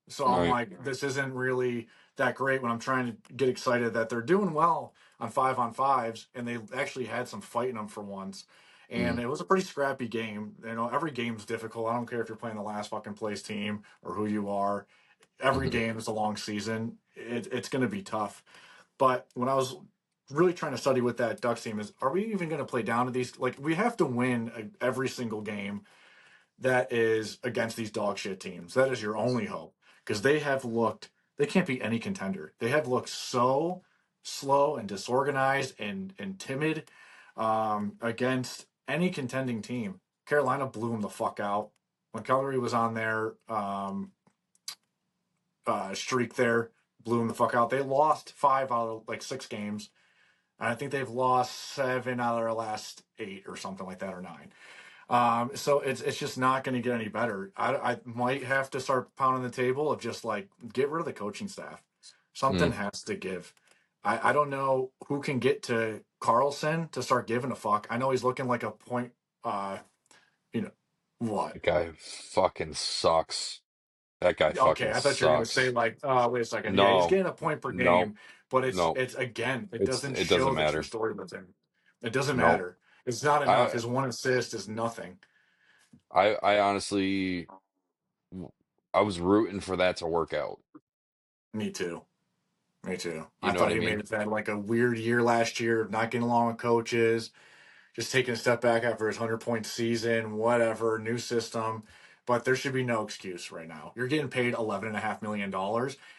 So All I'm right. like, this isn't really that great when I'm trying to get excited that they're doing well on 5-on-5s, and they actually had some fight in them for once. And Mm, it was a pretty scrappy game. Every game's difficult. I don't care if you're playing the last fucking place team or who you are. Every hmm game is a long season. It's going to be tough. But when I was really trying to study with that Ducks team is, are we even going to play down to these? Like, we have to win every single game that is against these dog shit teams. That is your only hope because they can't be any contender. They have looked so slow and disorganized and timid against any contending team. Carolina blew them the fuck out. When Calgary was on their streak there, blew them the fuck out. They lost 5 out of like 6 games. And I think they've lost 7 out of their last 8 or something like that, or 9. So it's just not going to get any better. I might have to start pounding the table of just like get rid of the coaching staff. Something mm. has to give. I don't know who can get to Carlson to start giving a fuck. I know he's looking like a point. Uh, you know what? That guy fucking sucks. That guy Okay, fucking I thought you were gonna say sucks. like, wait a second. Yeah, he's No, getting a point per no, game, but it's no. it's again, it It's doesn't it doesn't show the true matter. story with him. It doesn't No. matter. It's not enough. I His one assist is nothing. I honestly I was rooting for that to work out. Me too. Me too. You I know what thought I he may mean? have had like a weird year last year, not getting along with coaches, just taking a step back after his 100-point season, whatever, new system. But there should be no excuse right now. You're getting paid $11.5 million,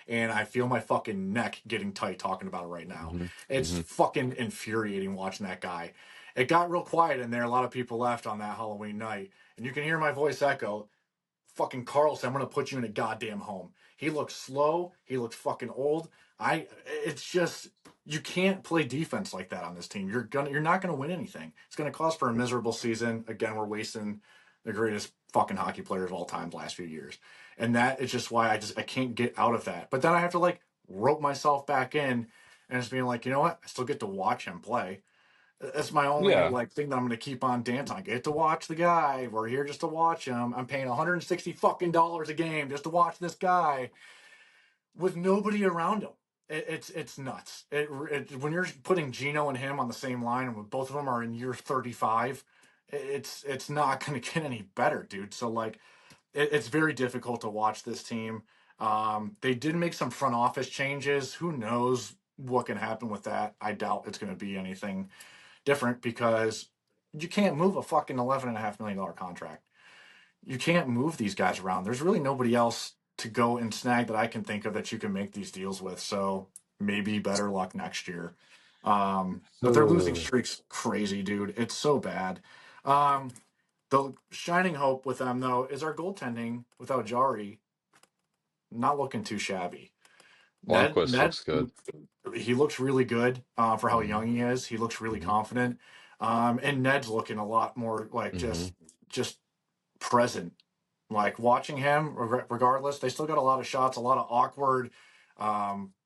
and I feel my fucking neck getting tight talking about it right now. Hmm. It's Hmm. fucking infuriating watching that guy. It got real quiet in there. A lot of people left on that Halloween night, and you can hear my voice echo. Fucking Carlson, I'm gonna put you in a goddamn home. He looks slow. He looks fucking old. It's just you can't play defense like that on this team. You're not gonna win anything. It's gonna cause for a miserable season. Again, we're wasting the greatest fucking hockey players of all time the last few years, and that is just why I can't get out of that. But then I have to like rope myself back in, and it's being like, you know what? I still get to watch him play. That's my only Yeah. like thing that I'm going to keep on dancing. I get to watch the guy. We're here just to watch him. I'm paying 160 fucking dollars a game just to watch this guy with nobody around him. It's nuts. When you're putting Gino and him on the same line, and when both of them are in year 35, it's not going to get any better, dude. So like, it's very difficult to watch this team. They did make some front office changes. Who knows what can happen with that? I doubt it's going to be anything different because you can't move a fucking $11.5 million contract. You can't move these guys around. There's really nobody else to go and snag that I can think of that you can make these deals with. So maybe better luck next year. But their losing Ugh. streak's crazy, dude. It's so bad. Um, the shining hope with them though is our goaltending without Jari not looking too shabby. Ned Lundqvist Ned looks good. he looks really good for how Hmm. young he is. He looks really Hmm. confident. And Ned's looking a lot more like Hmm. just present. Like watching him, regardless, they still got a lot of shots, a lot of awkward,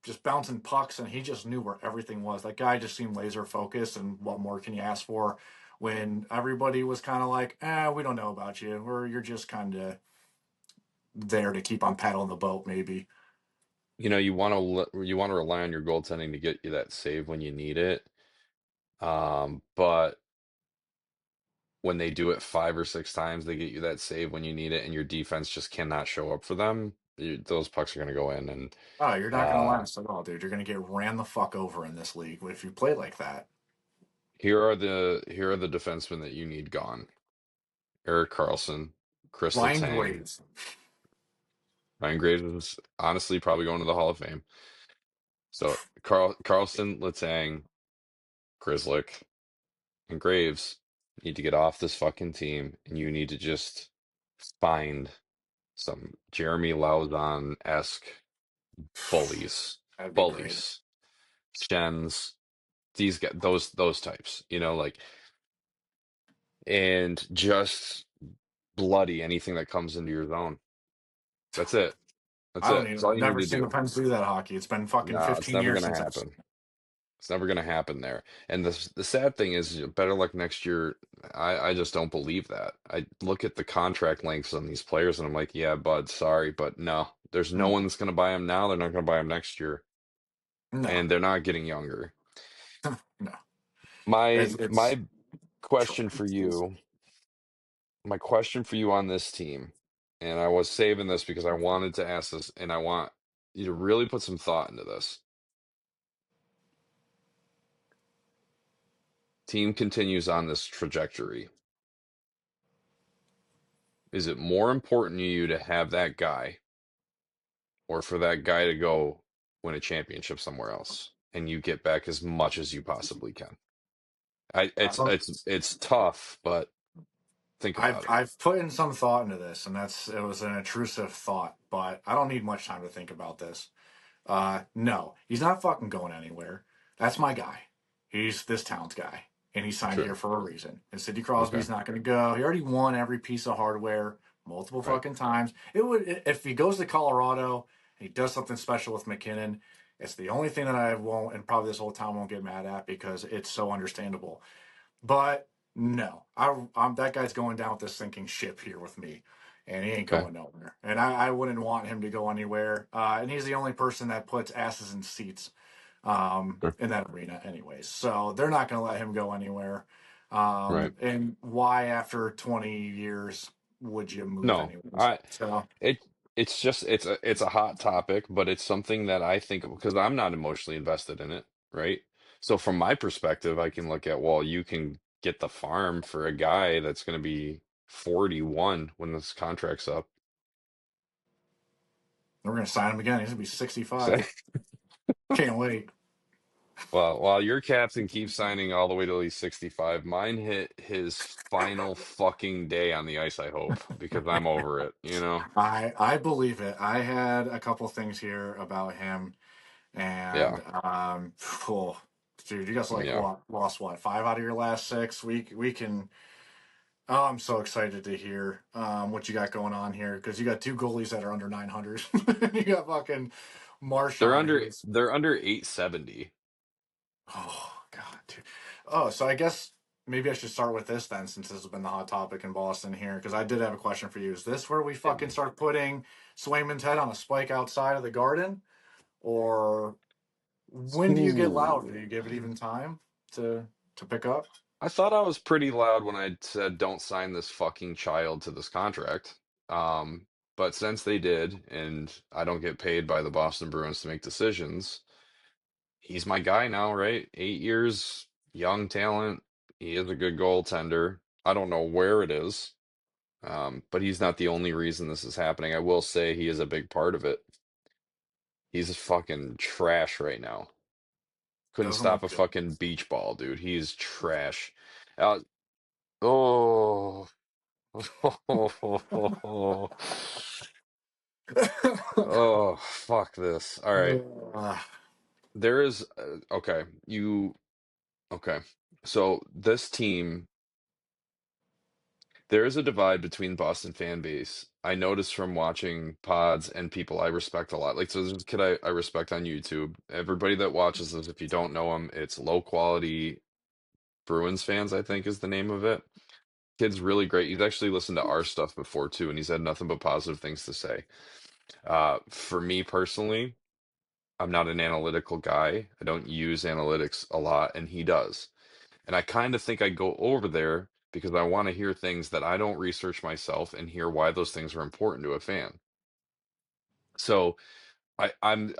just bouncing pucks, and he just knew where everything was. That guy just seemed laser focused, and what more can you ask for when everybody was kind of like, we don't know about you, or you're just kind of there to keep on paddling the boat, maybe. You want to rely on your goaltending to get you that save when you need it. But when they do it 5 or 6 times, they get you that save when you need it, and your defense just cannot show up for them. Those pucks are going to go in, and Oh, you're not going to uh, last at all, dude. You're going to get ran the fuck over in this league if you play like that. here are the defensemen that you need gone: Eric Carlson, Chris Ryan Letang, Graves. Ryan Graves is honestly probably going to the Hall of Fame. So Carlson, Letang, Grizzlick, and Graves need to get off this fucking team, and you need to just find some Jeremy Lauzon-esque bullies, That'd be great. bullies, Shens, these guys, those types, like, and just bloody anything that comes into your zone. That's it. That's I don't it. even. That's all I've you need never to seen the do. Pens do that hockey. It's been fucking No, it's 15 never years gonna since I've. happen. It's never gonna happen there. And the sad thing is, better luck next year. I just don't believe that. I look at the contract lengths on these players, and I'm like, yeah, bud, sorry, but no, there's no one Mm, that's gonna buy them now. They're not gonna buy them next year, no, and they're not getting younger. no. My It's my question for trash. you, my question for you on this team, and I was saving this because I wanted to ask this, and I want you to really put some thought into this. Team continues on this trajectory. Is it more important to you to have that guy or for that guy to go win a championship somewhere else and you get back as much as you possibly can? I I don't. it's tough, but think I've about it. I've put in some thought into this, and it was an intrusive thought, but I don't need much time to think about this. No, he's not fucking going anywhere. That's my guy. He's this town's guy, and he signed here True. for a reason. And Sidney Okay. Crosby's not going to go. He already won every piece of hardware multiple Right. fucking times. It would if he goes to Colorado and he does something special with McKinnon. It's the only thing that I won't, and probably this whole town won't get mad at because it's so understandable. But no, I'm that guy's going down with this sinking ship here with me, and he ain't Okay. going nowhere. And I wouldn't want him to go anywhere. And he's the only person that puts asses in seats Sure. in that arena, anyways. So they're not going to let him go anywhere. Right. And why, after 20 years, would you move No. anyways? I So it it's just it's a hot topic, but it's something that I think because I'm not emotionally invested in it, right? So from my perspective, I can look at, well, you can get the farm for a guy that's going to be 41 when this contract's up. we're going to sign him again. He's going to be So, 65. Can't wait. well, while your captain keeps signing all the way till he's 65, mine hit his final fucking day on the ice, I hope, because I'm over it, you know? I believe it. I had a couple things here about him. Yeah. And oh, dude, you guys like Yeah. what lost what 5 out of your last 6? We can. Oh, I'm so excited to hear what you got going on here because you got two goalies that are under 900. You got fucking They're Marchand, under who's they're under 870. oh god, dude. Oh, so I guess maybe I should start with this then, since this has been the hot topic in Boston here. Because I did have a question for you. Is this where we Hit fucking me. start putting Swayman's head on a spike outside of the Garden, or when do you get loud? Do Ooh. you give it even time to pick up? I thought I was pretty loud when I said don't sign this fucking child to this contract. But since they did, and I don't get paid by the Boston Bruins to make decisions, he's my guy now, right? 8 years, young talent. He is a good goaltender. I don't know where it is, but he's not the only reason this is happening. I will say he is a big part of it. He's fucking trash right now. Couldn't Doesn't stop look a good. fucking beach ball, dude. He's trash. Uh, Oh, oh, fuck this. All right. Uh, There is, okay. Okay. So this team, there is a divide between Boston fan base. I noticed from watching pods and people I respect a lot. Like, so there's a kid I respect on YouTube. Everybody that watches this, if you don't know him, it's low quality Bruins fans, I think is the name of it. Kid's really great. He's actually listened to our stuff before too, and he's had nothing but positive things to say. For me personally, I'm not an analytical guy. I don't use analytics a lot, and he does. And I kind of think I go over there because I want to hear things that I don't research myself and hear why those things are important to a fan. So I'm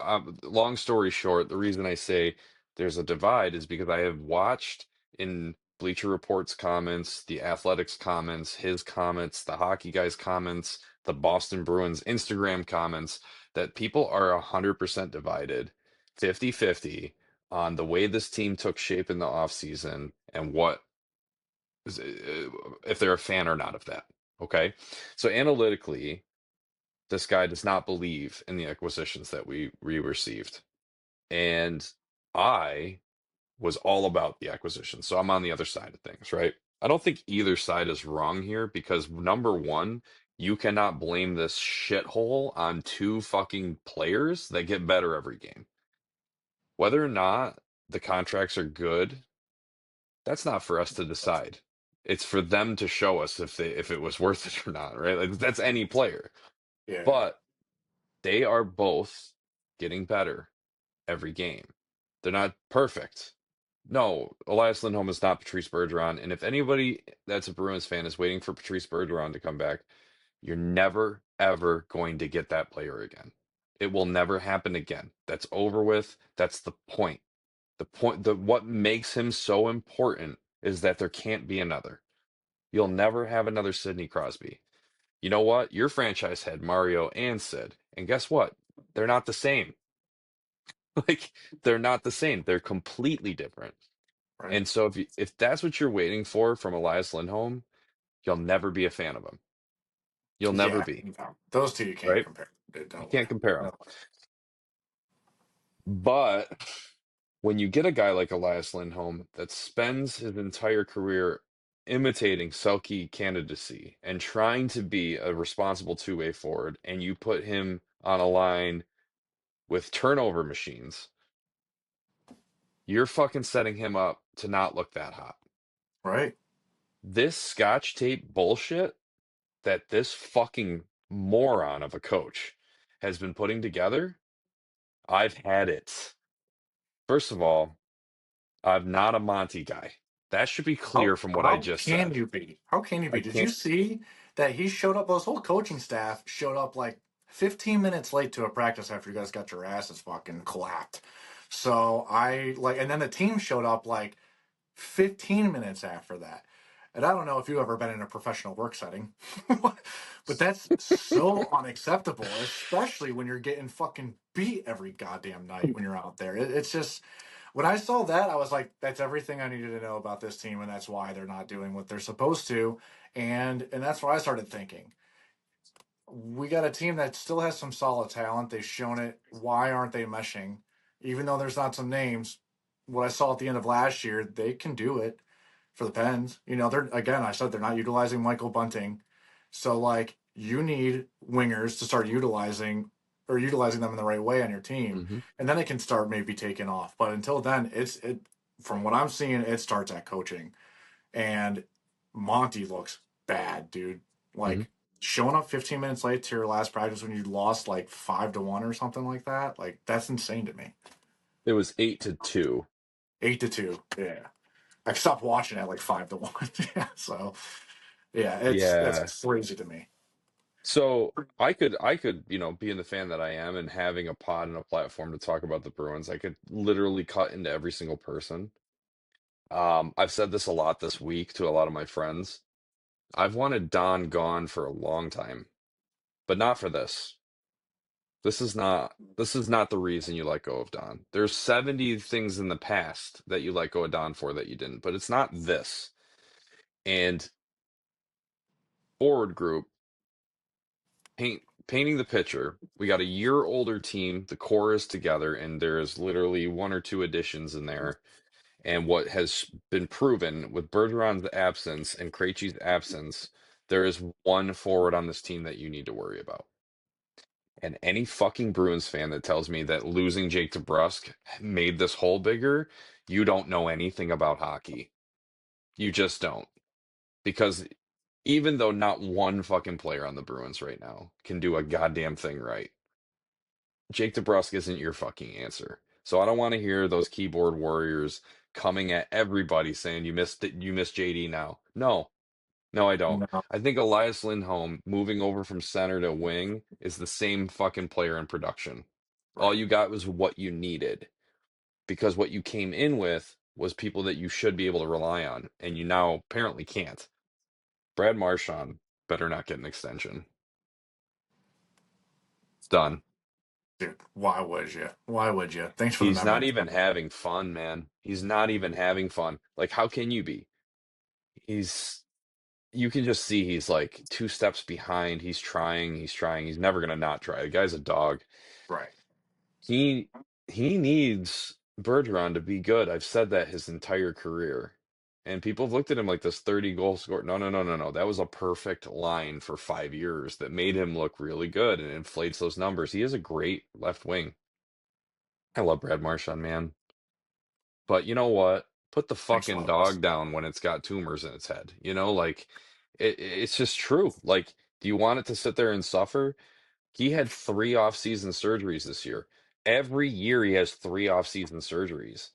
long story short, the reason I say there's a divide is because I have watched in Bleacher Report's comments, the Athletics comments, his comments, the hockey guys' comments, the Boston Bruins Instagram comments, that people are 100% divided, 50-50 on the way this team took shape in the offseason and what if they're a fan or not of that. Okay. So analytically, this guy does not believe in the acquisitions that we received. And I was all about the acquisition. So I'm on the other side of things, right? I don't think either side is wrong here because number one, you cannot blame this shithole on two fucking players that get better every game. Whether or not the contracts are good, that's not for us to decide. It's for them to show us if it was worth it or not, right? Like that's any player. yeah, But they are both getting better every game. They're not perfect. No, Elias Lindholm is not Patrice Bergeron. And if anybody that's a Bruins fan is waiting for Patrice Bergeron to come back, you're never, ever going to get that player again. It will never happen again. That's over with. That's the point. What makes him so important is that there can't be another. You'll never have another Sidney Crosby. You know what? Your franchise had Mario and Sid. And guess what? They're not the same. Like they're not the same. They're completely different. right. And so if that's what you're waiting for from Elias Lindholm, you'll never be a fan of him. You'll never Yeah, be, no, those two you can't right? compare. You No way. can't compare them. No way. But when you get a guy like Elias Lindholm that spends his entire career imitating Selke candidacy and trying to be a responsible two-way forward, and you put him on a line with turnover machines, you're fucking setting him up to not look that hot. Right. This scotch tape bullshit that this fucking moron of a coach has been putting together, I've had it. First of all, I'm not a Monty guy. That should be clear from what I How just can said. you be? How can you I be? Did you can't. see that he showed up? His whole coaching staff showed up like 15 minutes late to a practice after you guys got your asses fucking clapped. So I like, and then the team showed up like 15 minutes after that. And I don't know if you've ever been in a professional work setting, but that's so unacceptable, especially when you're getting fucking beat every goddamn night when you're out there. It's just, when I saw that, I was like, that's everything I needed to know about this team, and that's why they're not doing what they're supposed to. And that's where I started thinking we got a team that still has some solid talent. They've shown it. Why aren't they meshing? Even though there's not some names, what I saw at the end of last year, they can do it for the Pens. You know, they're again, I said they're not utilizing Michael Bunting. So like you need wingers to start utilizing them in the right way on your team. Hmm. And then it can start maybe taking off. But until then, it from what I'm seeing, it starts at coaching. And Monty looks bad, dude. Hmm. Like showing up 15 minutes late to your last practice when you lost like 5-1 or something like that. Like that's insane to me. It was 8-2. 8-2. Yeah. I stopped watching at like 5-1. Yeah. So yeah, Yeah. that's crazy to me. So I could, being the fan that I am and having a pod and a platform to talk about the Bruins, I could literally cut into every single person. I've said this a lot this week to a lot of my friends. I've wanted Don gone for a long time, but not for this. This is not the reason you let go of Don. There's 70 things in the past that you let go of Don for that you didn't, but it's not this. And forward group, painting the picture. We got a year older team. The core is together, and there's literally one or two additions in there. And what has been proven with Bergeron's absence and Krejci's absence, there is one forward on this team that you need to worry about. And any fucking Bruins fan that tells me that losing Jake DeBrusk made this hole bigger, you don't know anything about hockey. You just don't. Because even though not one fucking player on the Bruins right now can do a goddamn thing right, Jake DeBrusk isn't your fucking answer. So I don't want to hear those keyboard warriors coming at everybody saying you missed JD now. No, no, I don't. No. I think Elias Lindholm moving over from center to wing is the same fucking player in production. All Right. you got was what you needed because what you came in with was people that you should be able to rely on, and you now apparently can't. Brad Marchand better not get an extension. It's done. Dude, why would you? Why would you? Thanks for the He's not memento. even having fun, man. He's not even having fun. Like, how can you be? He's, you can just see he's like two steps behind. He's trying, he's trying. He's never gonna not try. The guy's a dog. Right. He he needs Bergeron to be good. I've said that his entire career. And people have looked at him like this 30 goal scorer. No, no, no, no, no. That was a perfect line for 5 years that made him look really good and inflates those numbers. He is a great left wing. I love Brad Marchand, man. But you know what? Put the Thanks a fucking lot of us. dog down when it's got tumors in its head. You know, like it's just true. Like, do you want it to sit there and suffer? He had 3 off-season surgeries this year. Every year he has 3 off-season surgeries.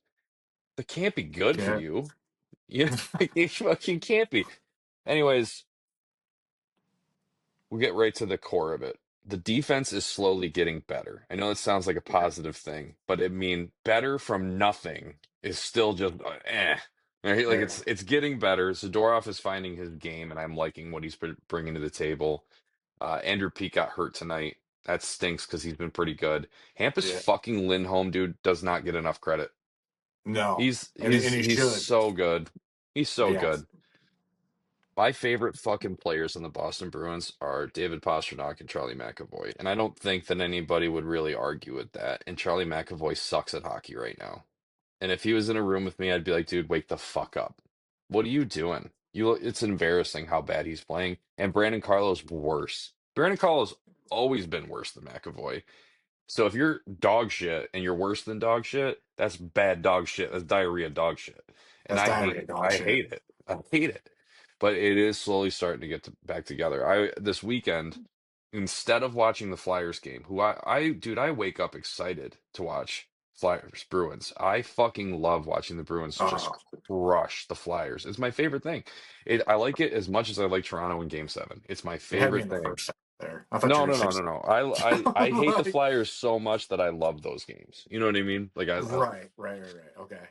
That can't be good for Yeah. you. You it fucking can't be. Anyways, we'll get right to the core of it. The defense is slowly getting better. I know it sounds like a Yeah. positive thing, but I mean, better from nothing is still just eh. Right? Like Yeah. it's getting better. Zadorov is finding his game, and I'm liking what he's bringing to the table. Andrew Peeke got hurt tonight. That stinks because he's been pretty good. Hampus Yeah. fucking Lindholm, dude, does not get enough credit. No. He's And he's he he's should. so good. He's so Yeah. good. My favorite fucking players in the Boston Bruins are David Pastrnak and Charlie McAvoy. And I don't think that anybody would really argue with that. And Charlie McAvoy sucks at hockey right now. And if he was in a room with me, I'd be like, dude, wake the fuck up. What are you doing? It's embarrassing how bad he's playing. And Brandon Carlo's worse. Brandon Carlo's always been worse than McAvoy. So if you're dog shit and you're worse than dog shit, that's bad dog shit. That's diarrhea dog shit. And That's I hate diarrhea it. dog I shit. hate it. I hate it. But it is slowly starting to get back together. I this weekend, instead of watching the Flyers game, who dude, I wake up excited to watch Flyers Bruins. I fucking love watching the Bruins just Oh, crush the Flyers. It's my favorite thing. I like it as much as I like Toronto in Game 7. It's my you had me in favorite the thing. first set there. I thought you No, were no, no, six. no, no. I hate the Like, Flyers so much that I love those games. You know what I mean? Like right. Okay.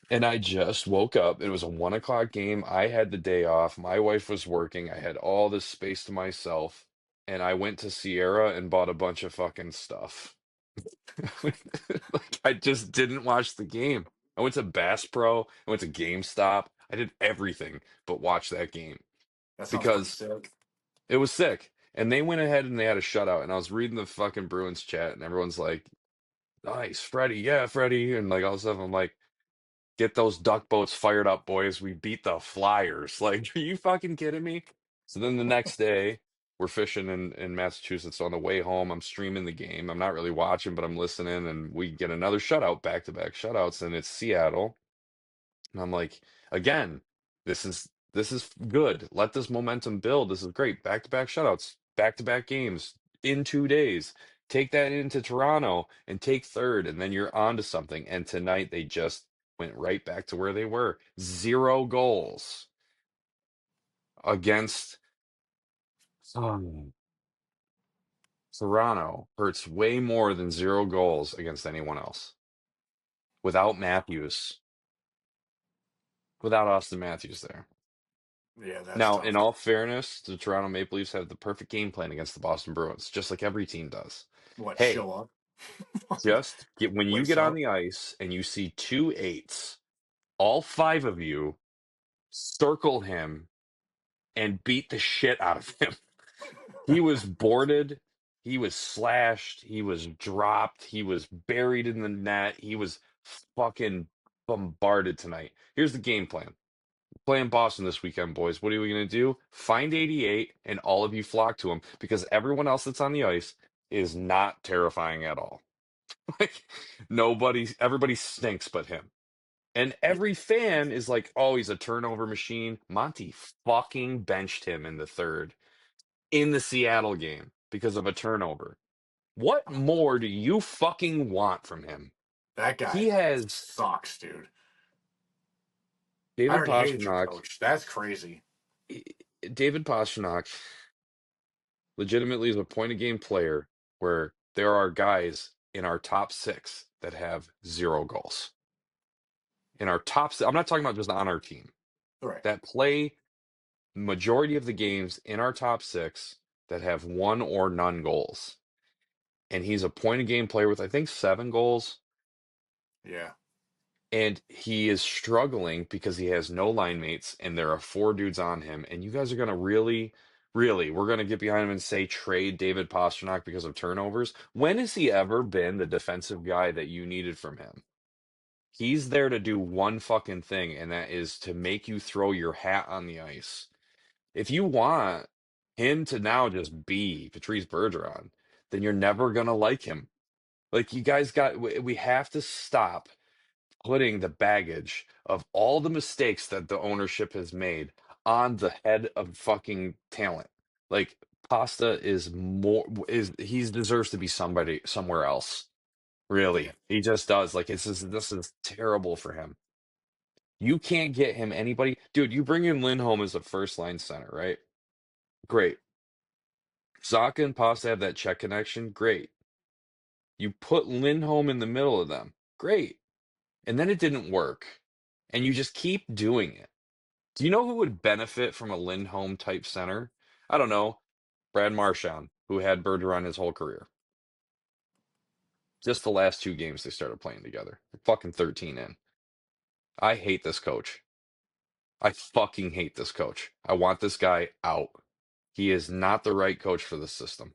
and I just woke up. It was a 1 o'clock game. I had the day off. My wife was working. I had all this space to myself, and I went to Sierra and bought a bunch of fucking stuff. Like I just didn't watch the game. I went to Bass Pro. I went to GameStop. I did everything but watch that game That sounds pretty because sick. it was sick. And they went ahead and they had a shutout. And I was reading the fucking Bruins chat, and everyone's like, "Nice, Freddie, yeah, Freddie," and like all this stuff. I'm like, "Get those duck boats fired up, boys. We beat the Flyers." Like, are you fucking kidding me? So then the next day, we're fishing in Massachusetts. On the way home, I'm streaming the game. I'm not really watching, but I'm listening, and we get another shutout, back-to-back shutouts, and it's Seattle. And I'm like, again, this is good. Let this momentum build. This is great. Back-to-back shutouts, back-to-back games in 2 days. Take that into Toronto and take third, and then you're on to something. And tonight they just went right back to where they were. 0 goals against um, Toronto hurts way more than 0 goals against anyone else. Without Matthews, without Austin Matthews there. Yeah, that's Now, in tough. all fairness, the Toronto Maple Leafs have the perfect game plan against the Boston Bruins, just like every team does. What, Hey, show up? just get when you Lace get on up? the ice and you see 2 8s, all 5 of you circle him and beat the shit out of him. He was boarded, he was slashed, he was dropped, he was buried in the net, he was fucking bombarded tonight. Here's the game plan. Playing Boston this weekend, boys. What are we going to do? Find 88, and all of you flock to him because everyone else that's on the ice is not terrifying at all. Like everybody stinks but him. And every fan is like, oh, he's a turnover machine. Monty fucking benched him in the third in the Seattle game because of a turnover. What more do you fucking want from him? That He guy has sucks, dude. I David already hated your Pastrnak. coach. That's crazy. David Pastrnak legitimately is a point of game player where there are guys in our top six that have 0 goals. In our top, I'm not talking about just on our team Right. that play majority of the games in our top six that have 1 or none goals. And he's a point of game player with, I think, 7 goals. Yeah. And he is struggling because he has no line mates and there are 4 dudes on him. And you guys are going to really, we're going to get behind him and say trade David Pastrnak because of turnovers. When has he ever been the defensive guy that you needed from him? He's there to do one fucking thing, and that is to make you throw your hat on the ice. If you want him to now just be Patrice Bergeron, then you're never going to like him. Like, you guys we have to stop putting the baggage of all the mistakes that the ownership has made on the head of fucking talent. Like, Pasta he deserves to be somebody somewhere else. Yeah. Really. He just does. Like, this is terrible for him. You can't get him anybody. Dude, you bring in Lindholm as a first line center, right? Great. Saka and Pasta have that check connection. Great. You put Lindholm in the middle of them. Great. And then it didn't work. And you just keep doing it. Do you know who would benefit from a Lindholm type center? I don't know. Brad Marchand, who had Bergeron his whole career. Just the last 2 games they started playing together. They're fucking 13 in. I hate this coach. I fucking hate this coach. I want this guy out. He is not the right coach for the system.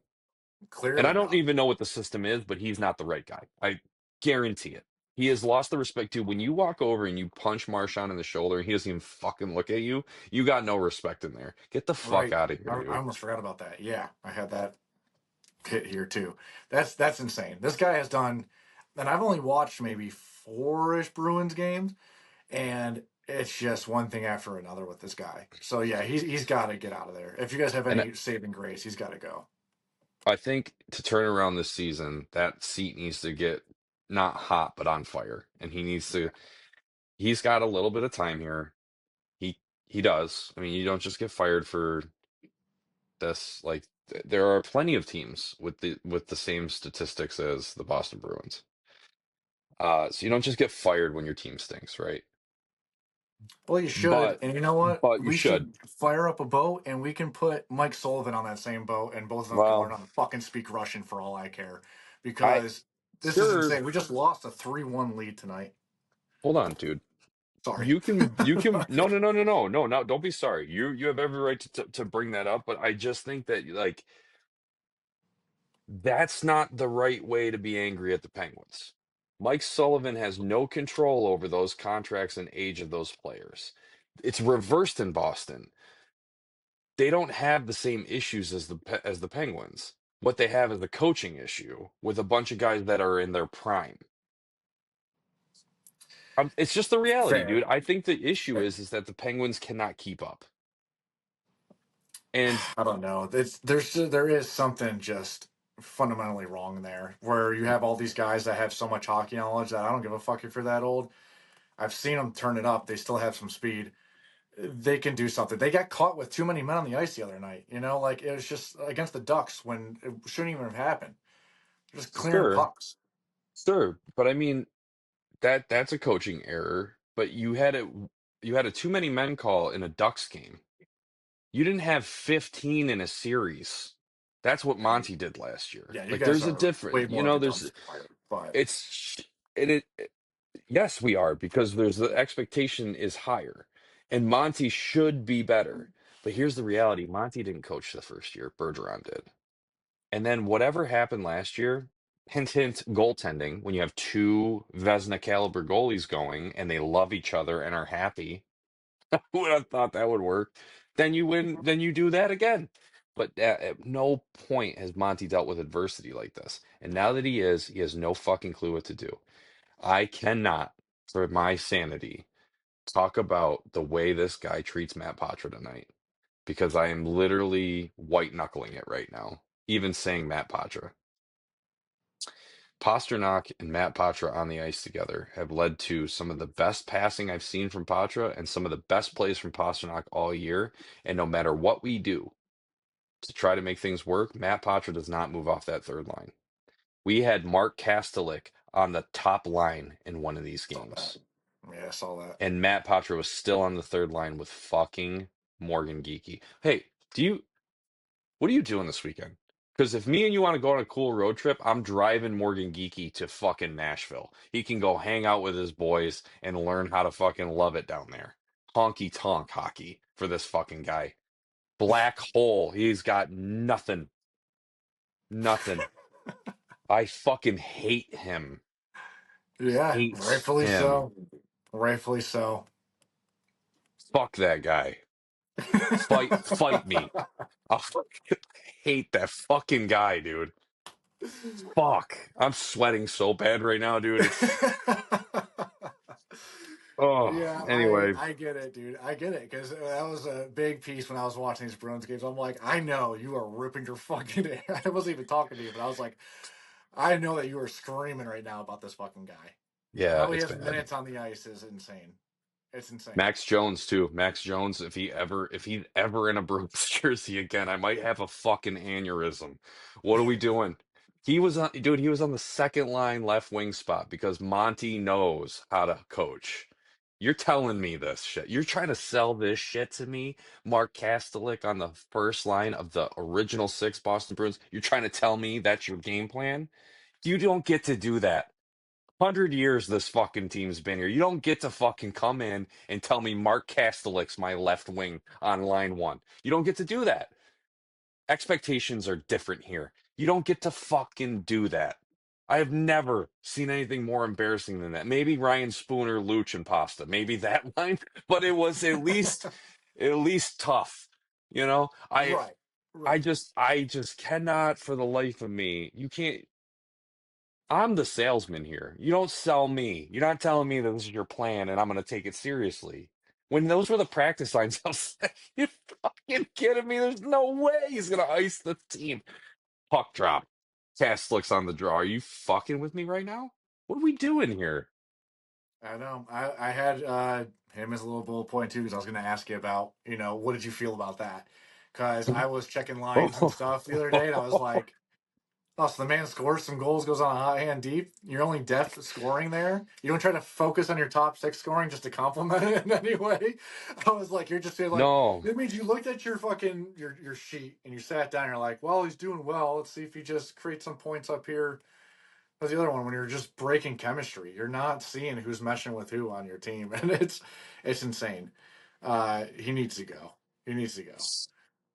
And I Clearly don't not. even know what the system is, but he's not the right guy. I guarantee it. He has lost the respect to when you walk over and you punch Marchand in the shoulder and he doesn't even fucking look at you, you got no respect in there. Get the fuck Right. out of here, I dude. almost forgot about that. Yeah, I had that hit here too. That's insane. This guy has done, and I've only watched maybe 4-ish Bruins games, and it's just one thing after another with this guy. So yeah, he's got to get out of there. If you guys have And any saving grace, he's got to go. I think to turn around this season, that seat needs to get not hot, but on fire. And Yeah. he's got a little bit of time here. He he does. I mean, you don't just get fired for this. Like, there are plenty of teams with the same statistics as the Boston Bruins. So you don't just get fired when your team stinks, right? Well, you should, But and you know what? but you We should. should fire up a boat, and we can put Mike Sullivan on that same boat, and both of them can learn Well, how to fucking speak Russian for all I care, I because this is sure. insane. We just lost a 3-1 lead tonight. Hold on, dude. Sorry. You can no, don't be sorry. You have every right to bring that up, but I just think that, like, that's not the right way to be angry at the Penguins. Mike Sullivan has no control over those contracts and age of those players. It's reversed in Boston. They don't have the same issues as the Penguins. What they have is the coaching issue with a bunch of guys that are in their prime. It's just the reality, Fair. dude. I think the issue is that the Penguins cannot keep up. And I don't know. There is something just fundamentally wrong there, where you have all these guys that have so much hockey knowledge that I don't give a fuck if you're that old. I've seen them turn it up. They still have some speed. They can do something. They got caught with too many men on the ice the other night. Like it was just against the Ducks when it shouldn't even have happened. They're just clearing sure, pucks. sure, but I mean that's a coaching error. But you had a too many men call in a Ducks game. You didn't have 15 in a series. That's what I mean, Monty did last year. yeah, you Like, guys there's a are way different, more of a there's dumpster fire. But it's yes, we are because there's the expectation is higher, and Monty should be better. But here's the reality: Monty didn't coach the first year. Bergeron did. And then whatever happened last year, hint, hint, goaltending, when you have two Vezina caliber goalies going and they love each other and are happy, who would have thought that would work? Then you win, then you do that again. But at no point has Monty dealt with adversity like this. And now that he has no fucking clue what to do. I cannot, for my sanity, talk about the way this guy treats Matt Patra tonight because I am literally white knuckling it right now, even saying Matt Patra. Pasternak and Matt Patra on the ice together have led to some of the best passing I've seen from Patra and some of the best plays from Pasternak all year. And no matter what we do to try to make things work, Matt Patra does not move off that third line. We had Mark Kastelik on the top line in one of these Saw that. games, Yeah, I saw that. and Matt Patra was still on the third line with fucking Morgan Geeky. Hey, what are you doing this weekend? Because if me and you want to go on a cool road trip, I'm driving Morgan Geeky to fucking Nashville. He can go hang out with his boys and learn how to fucking love it down there. Honky tonk hockey for this fucking guy. Black hole. He's got nothing. Nothing. I fucking hate him. Yeah, Hate rightfully him. so. Rightfully so. Fuck that guy. Fight me. I fucking hate that fucking guy, dude. Fuck. I'm sweating so bad right now, dude. It's oh, Yeah, anyway. I get it, dude. I get it because that was a big piece when I was watching these Bruins games. I'm like, I know you are ripping your fucking hair. I wasn't even talking to you, but I was like, I know that you are screaming right now about this fucking guy. Yeah, How he it's has bad. minutes on the ice is insane. It's insane. Max Jones too. Max Jones, if he's ever in a Bruins jersey again, I might have a fucking aneurysm. What are we doing? He was on the second line left wing spot because Monty knows how to coach. You're telling me this shit. You're trying to sell this shit to me, Mark Kastelik on the first line of the original six Boston Bruins. You're trying to tell me that's your game plan? You don't get to do that. 100 years this fucking team's been here. You don't get to fucking come in and tell me Mark Kastelik's my left wing on line one. You don't get to do that. Expectations are different here. You don't get to fucking do that. I have never seen anything more embarrassing than that. Maybe Ryan Spooner, Luch, and Pasta. Maybe that line, but it was at least tough. You know, Right, right. I just cannot for the life of me. You can't. I'm the salesman here. You don't sell me. You're not telling me that this is your plan and I'm going to take it seriously. When those were the practice lines, I was like, you fucking kidding me? There's no way he's going to ice the team. Puck drop. Cast looks on the draw. Are you fucking with me right now? What are we doing here? I know. I had him as a little bullet point too because I was going to ask you about, what did you feel about that? Because I was checking lines and stuff the other day, and I was like, oh, so the man scores some goals, goes on a hot hand deep. You're only depth scoring there. You don't try to focus on your top six scoring just to compliment it in any way. I was like, you're just saying like, No, it means you looked at your fucking your sheet and you sat down. And you're like, well, he's doing well. Let's see if he just creates some points up here. That's the other one when you're just breaking chemistry. You're not seeing who's meshing with who on your team, and it's insane. He needs to go. He needs to go.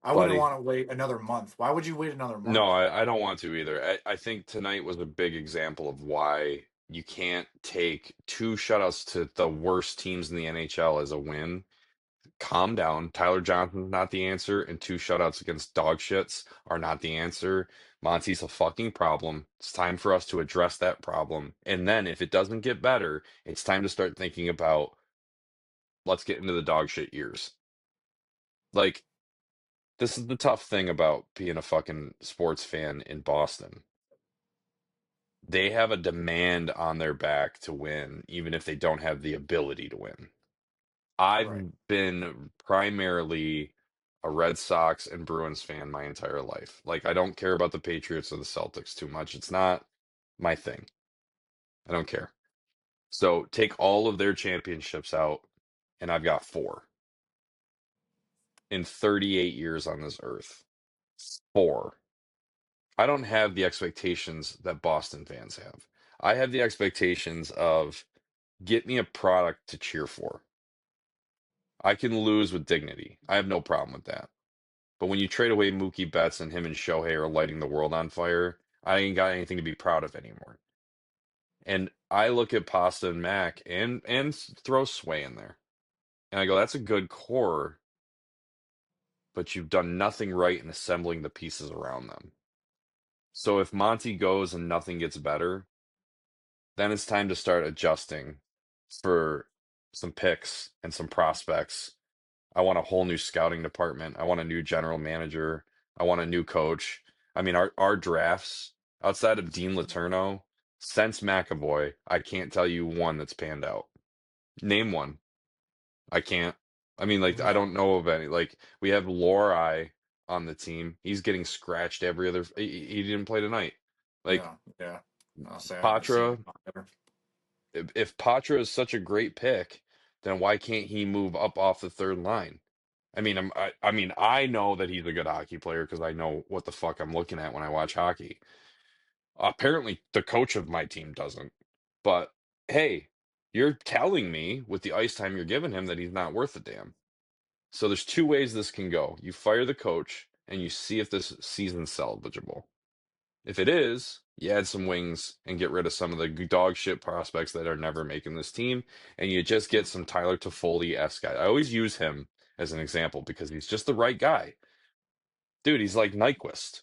I wouldn't buddy. want to wait another month. Why would you wait another No, month? I don't want to either. I think tonight was a big example of why you can't take two shutouts to the worst teams in the NHL as a win. Calm down. Tyler Johnson's not the answer, and two shutouts against dog shits are not the answer. Monty's a fucking problem. It's time for us to address that problem. And then if it doesn't get better, it's time to start thinking about let's get into the dog shit years. Like, this is the tough thing about being a fucking sports fan in Boston. They have a demand on their back to win, even if they don't have the ability to win. Right. I've been primarily a Red Sox and Bruins fan my entire life. Like, I don't care about the Patriots or the Celtics too much. It's not my thing. I don't care. So take all of their championships out, and I've got four in 38 years on this earth. Four. I don't have the expectations that Boston fans have. I have the expectations of get me a product to cheer for. I can lose with dignity. I have no problem with that. But when you trade away Mookie Betts and him and Shohei are lighting the world on fire, I ain't got anything to be proud of anymore. And I look at Pasta and Mac and throw Sway in there. And I go, that's a good core, but you've done nothing right in assembling the pieces around them. So if Monty goes and nothing gets better, then it's time to start adjusting for some picks and some prospects. I want a whole new scouting department. I want a new general manager. I want a new coach. I mean, our drafts outside of Dean Letourneau, since McAvoy, I can't tell you one that's panned out. Name one. I can't. I mean, like, I Yeah, don't know of any. Like, we have Lorai on the team. He's getting scratched every other. He didn't play tonight. Like, yeah. I'll say I haven't seen Patra, him either. if Patra is such a great pick, then why can't he move up off the third line? I mean, I mean, I know that he's a good hockey player because I know what the fuck I'm looking at when I watch hockey. Apparently, the coach of my team doesn't. But hey, you're telling me with the ice time you're giving him that he's not worth a damn. So there's two ways this can go. You fire the coach and you see if this season's salvageable. If it is, you add some wings and get rid of some of the dog shit prospects that are never making this team, and you just get some Tyler Toffoli-esque guy. I always use him as an example because he's just the right guy. Dude, he's like Nyquist.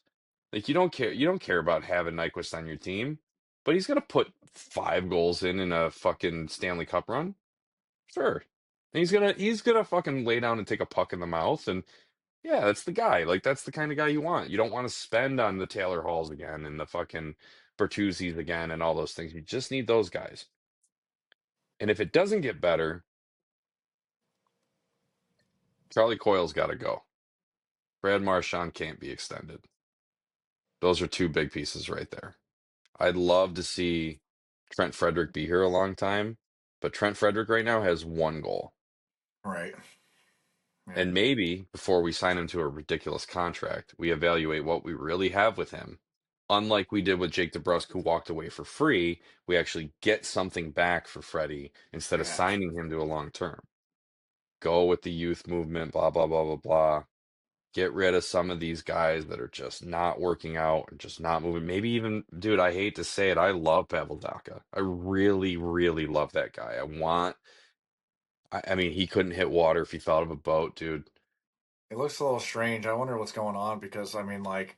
Like you don't care about having Nyquist on your team, but he's gonna put 5 goals in a fucking Stanley Cup run. Sure. And he's gonna fucking lay down and take a puck in the mouth and yeah, that's the guy. Like that's the kind of guy you want. You don't want to spend on the Taylor Halls again and the fucking Bertuzzi's again and all those things. You just need those guys. And if it doesn't get better, Charlie Coyle's got to go. Brad Marchand can't be extended. Those are two big pieces right there. I'd love to see Trent Frederick be here a long time, but Trent Frederick right now has 1 goal. Right. Yeah. And maybe before we sign him to a ridiculous contract, we evaluate what we really have with him. Unlike we did with Jake DeBrusk, who walked away for free, we actually get something back for Freddie instead of Yeah. signing him to a long term. Go with the youth movement, blah, blah, blah, blah, blah. Get rid of some of these guys that are just not working out and just not moving. Maybe even, dude, I hate to say it, I love Pavel Daka. I really, really love that guy. I mean, he couldn't hit water if he fell out of a boat, dude. It looks a little strange. I wonder what's going on because I mean, like,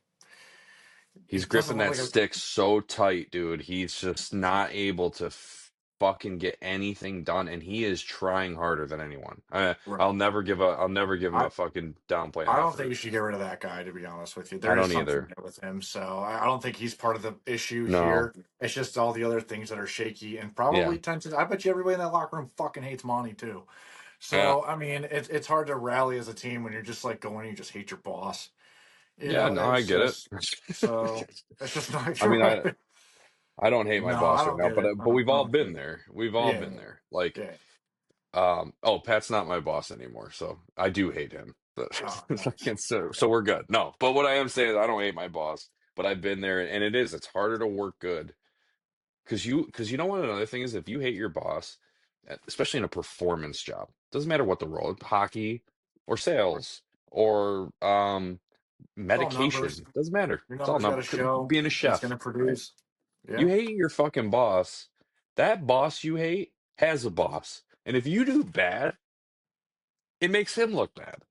He's it doesn't gripping look that like a stick so tight, dude. He's just not able to fucking get anything done, and he is trying harder than anyone. right. I'll never give him I a fucking downplay I on don't think effort. you should get rid of that guy. To be honest with you, I there is don't something either. there with him. So I don't think he's part of the issue No. here. It's just all the other things that are shaky and Yeah. probably tensions. I bet you everybody in that locker room fucking hates Monty too. Yeah. So I mean, it's hard to rally as a team when you're just like going, you just hate your boss. You Yeah. know, No, I it's get it. just so it's just not I mean, right. I don't hate my No, I boss right don't now, get it. but we've I all don't get been it. there. We've all Yeah, been there. Like, yeah. oh, Pat's not my boss anymore, so I do hate him. But Oh, nice. so we're good. No, but what I am saying is I don't hate my boss, but I've been there, and it's harder to work good because you know what another thing is if you hate your boss, especially in a performance job, doesn't matter what the role, hockey or sales or It's all numbers. medication, doesn't matter. Your It's all numbers got number. to show. Being a It's going chef, to right? produce. You Yeah. hate your fucking boss. That boss you hate has a boss. And if you do bad, it makes him look bad.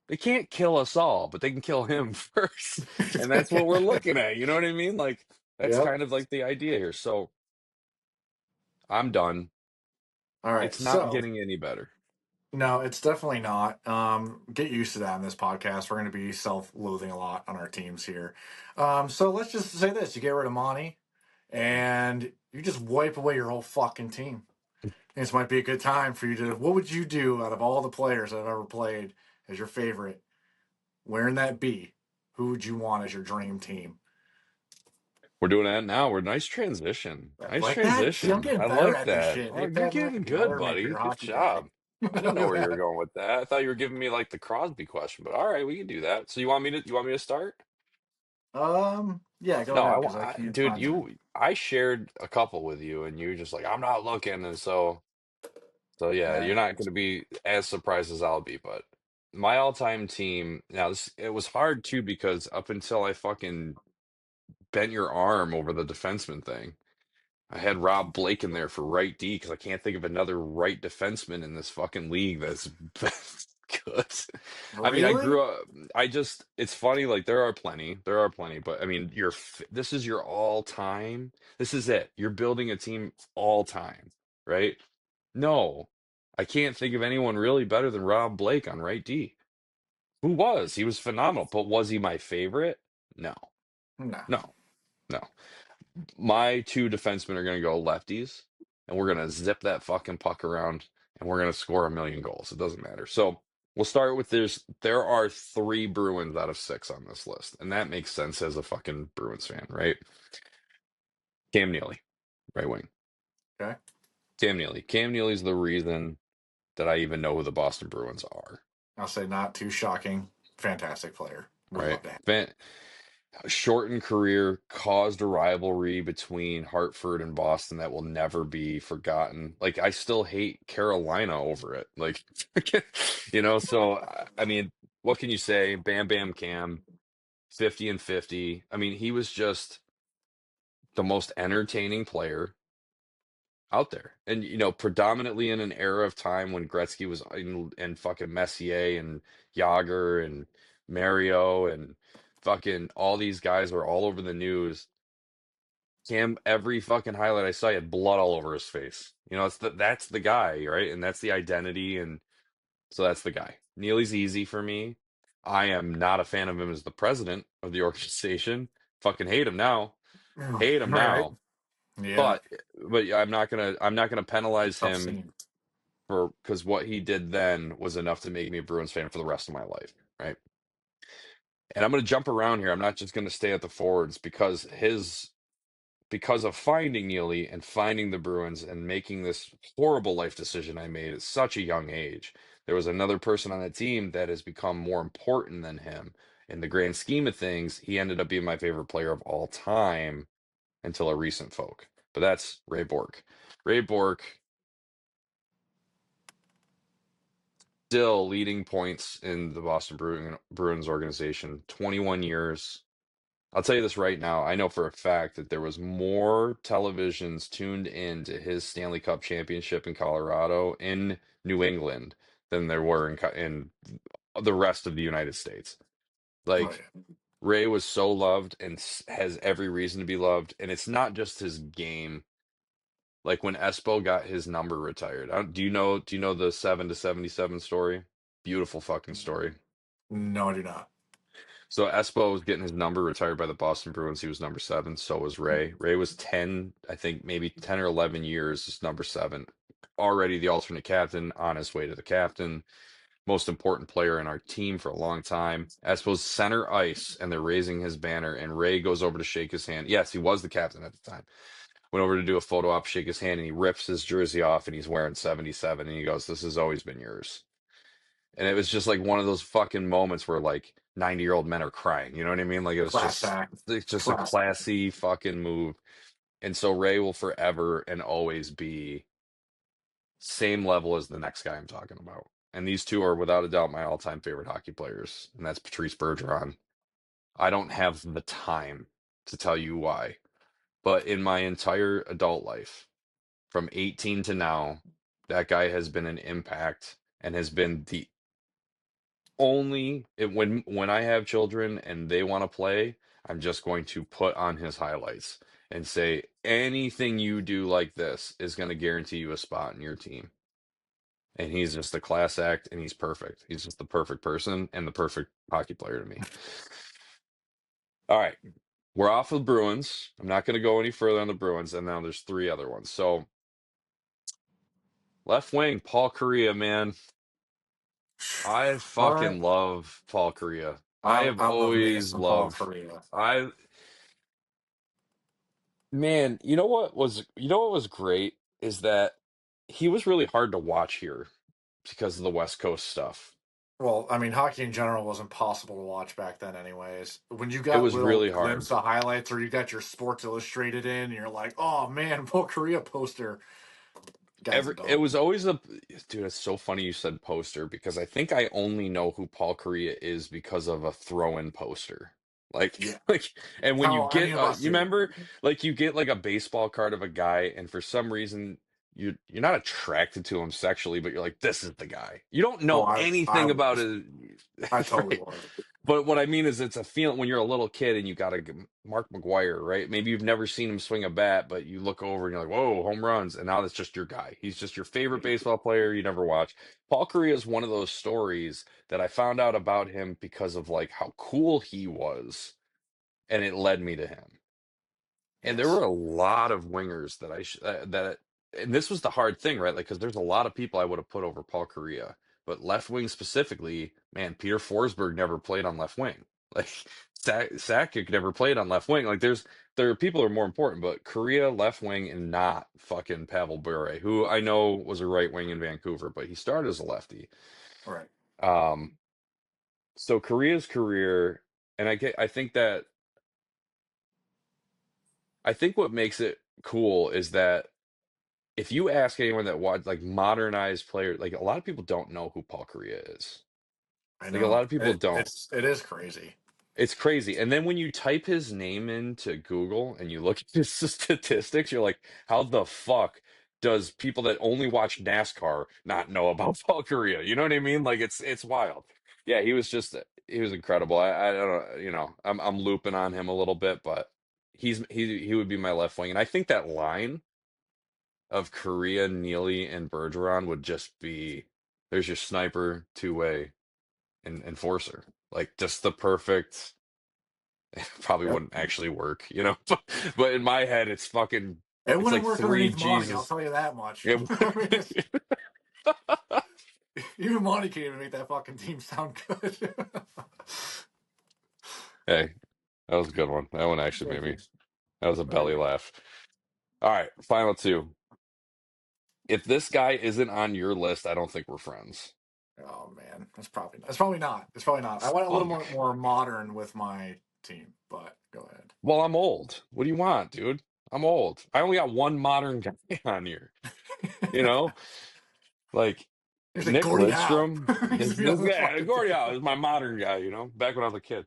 They can't kill us all, but they can kill him first. And that's what we're looking at. You know what I mean? Like, that's Yep. kind of like the idea here. So I'm done. All right. It's not So, getting any better. no, it's definitely not. Get used to that in this podcast. We're going to be self-loathing a lot on our teams here. So let's just say this: you get rid of Monty, and you just wipe away your whole fucking team. This might be a good time for you to. What would you do out of all the players that have ever played as your favorite? Wearing that B, who would you want as your dream team? We're doing that now. We're nice transition. Nice Like that? See, I'm transition. getting I better like at this that. shit. Oh, Take you're that, getting you know, good, or make buddy. your Good hockey guy. job. I didn't know where you were going with that. I thought you were giving me like the Crosby question, but all right, we can do that. So you want me to start? Yeah, go No, ahead because I can't dude, find mine. I shared a couple with you, and you were just like, I'm not looking, and so So yeah, Okay. you're not going to be as surprised as I'll be, but my all-time team, now this it was hard too because up until I fucking bent your arm over the defenseman thing, I had Rob Blake in there for right D because I can't think of another right defenseman in this fucking league that's good. I mean, I Really? grew up. It's funny. Like there are plenty, but I mean, this is your all time. This is it. You're building a team all time, right? No, I can't think of anyone really better than Rob Blake on right D. Who was? He was phenomenal, but was he my favorite? No, No. no, no. My two defensemen are going to go lefties, and we're going to zip that fucking puck around, and we're going to score a million goals. It doesn't matter. So we'll start with there are three Bruins out of six on this list, and that makes sense as a fucking Bruins fan, right? Cam Neely, right wing. Okay. Cam Neely. Cam Neely's the reason that I even know who the Boston Bruins are, I'll say not too shocking. Fantastic player. Would right? love to have. A shortened career caused a rivalry between Hartford and Boston that will never be forgotten. Like I still hate Carolina over it. Like so I mean, what can you say? Bam Bam Cam, 50 and 50. I mean, he was just the most entertaining player out there. And predominantly in an era of time when Gretzky was and fucking Messier and Yager and Mario and fucking all these guys were all over the news. Cam, every fucking highlight I saw, he had blood all over his face. That's the guy, right? And that's the identity, and so that's the guy. Neely's easy for me. I am not a fan of him as the president of the organization. Fucking hate him now. Hate him Right. now. Yeah. But but I'm not gonna penalize Tough him scene. for because what he did then was enough to make me a Bruins fan for the rest of my life, right? And I'm gonna jump around here. I'm not just gonna stay at the forwards because of finding Neely and finding the Bruins and making this horrible life decision I made at such a young age. There was another person on the team that has become more important than him. In the grand scheme of things, he ended up being my favorite player of all time until a recent folk. But that's Ray Bork. Ray Bork still leading points in the Boston Bruins organization, 21 years. I'll tell you this right now. I know for a fact that there was more televisions tuned in to his Stanley Cup championship in Colorado in New England than there were in the rest of the United States. Oh Like yeah. Ray was so loved and has every reason to be loved, and it's not just his game. Like when Espo got his number retired. Do you know the 7 to 77 story? Beautiful fucking story. No, I do not. So Espo was getting his number retired by the Boston Bruins. He was number seven. So was Ray. Ray was 10, I think maybe 10 or 11 years as number seven. Already the alternate captain, on his way to the captain. Most important player in our team for a long time. Espo's center ice, and they're raising his banner, and Ray goes over to shake his hand. Yes, he was the captain at the time. Went over to do a photo op, shake his hand, and he rips his jersey off, and he's wearing 77. And he goes, "This has always been yours." And it was just like one of those fucking moments where like 90-year-old men are crying. You know what I mean? Like Class act. it's just a Class act. classy fucking move. And so Ray will forever and always be same level as the next guy I'm talking about. And these two are without a doubt my all-time favorite hockey players, and that's Patrice Bergeron. I don't have the time to tell you why, but in my entire adult life, from 18 to now, that guy has been an impact and has been the when I have children and they want to play, I'm just going to put on his highlights and say anything you do like this is going to guarantee you a spot in your team. And he's just a class act and he's perfect. He's just the perfect person and the perfect hockey player to me. All right. We're off of Bruins. I'm not going to go any further on the Bruins, and now there's three other ones. So left wing, Paul Kariya, man. I All right. fucking love Paul Kariya. I I have I love me always some Paul loved Korea. I Man, you know what was great is that he was really hard to watch here because of the West Coast stuff. Well, I mean, hockey in general was impossible to watch back then, anyways. When you It got was little really hard. glimpses of highlights, or you got your Sports Illustrated in, and you're like, "Oh man, Paul Korea poster." Guy's a It dog. was always a dude. It's so funny you said poster because I think I only know who Paul Correa is because of a throw-in poster. Like, Yeah. like, and when you How any get, of us you do. remember, like, you get like a baseball card of a guy, and for some reason, you're not attracted to him sexually, but you're like, this is the guy. You don't Oh, know I anything about was. it, I totally right? was. But what I mean is, it's a feeling when you're a little kid and you got a Mark McGuire, right? Maybe you've never seen him swing a bat, but you look over and you're like, "Whoa, home runs!" And now that's just your guy. He's just your favorite baseball player you never watch. Paul Correa is one of those stories that I found out about him because of like how cool he was, and it led me to him. And there were Yes. a lot of wingers that and this was the hard thing, right? Like, because there's a lot of people I would have put over Paul Correa, but left wing specifically, man, Peter Forsberg never played on left wing. Like, Sakic never played on left wing. Like, there are people who are more important, but Correa left wing and not fucking Pavel Bure, who I know was a right wing in Vancouver, but he started as a lefty. Right. Um, so Correa's career, and I think what makes it cool is that if you ask anyone that watch like modernized players, like a lot of people don't know who Paul Correa is. I Like a know. lot of people don't. It is crazy. It's crazy. And then when you type his name into Google and you look at his statistics, you're like, how the fuck does people that only watch NASCAR not know about Paul Correa? You know what I mean? Like it's wild. Yeah, he was incredible. I don't know, I'm looping on him a little bit, but he would be my left wing. And I think that line of Korea, Neely, and Bergeron would just be there's your sniper, two-way, and enforcer. Like just the perfect probably Yep. wouldn't actually work, you know. But in my head It it's wouldn't like work three underneath Monty, I'll Jesus. tell you that much. It I mean, would- even Monty can't even make that fucking team sound good. Hey, that was a good one. That one actually made Thank me you. that was a There belly you go. laugh. All right, final two. If this guy isn't on your list, I don't think we're friends. Oh man, that's probably not. It's probably not. I went a little Fuck. more modern with my team, but go ahead. Well, I'm old. What do you want, dude? I'm old. I only got one modern guy on here. You know, like He's like Nick Gordie Howe. Lidstrom. He's to be on This the guy, fucking Gordy team. Howe is my modern guy. You know, back when I was a kid.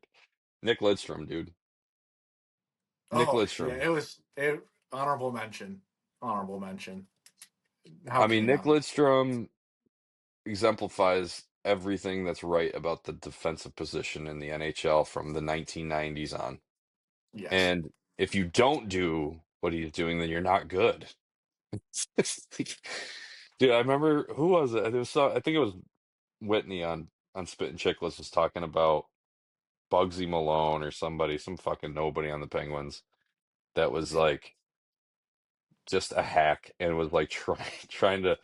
Nick Lidstrom, dude. Nick Oh yeah, Lidstrom. honorable mention. Honorable mention. How I can mean, you Nick not? Lidstrom exemplifies everything that's right about the defensive position in the NHL from the 1990s on. Yes. And if you don't do what he's doing, then you're not good. Dude, I remember who was it? It was I think it was Whitney on Spit and Chicklets was talking about Bugsy Malone or somebody, some fucking nobody on the Penguins that was like just a hack and was like trying to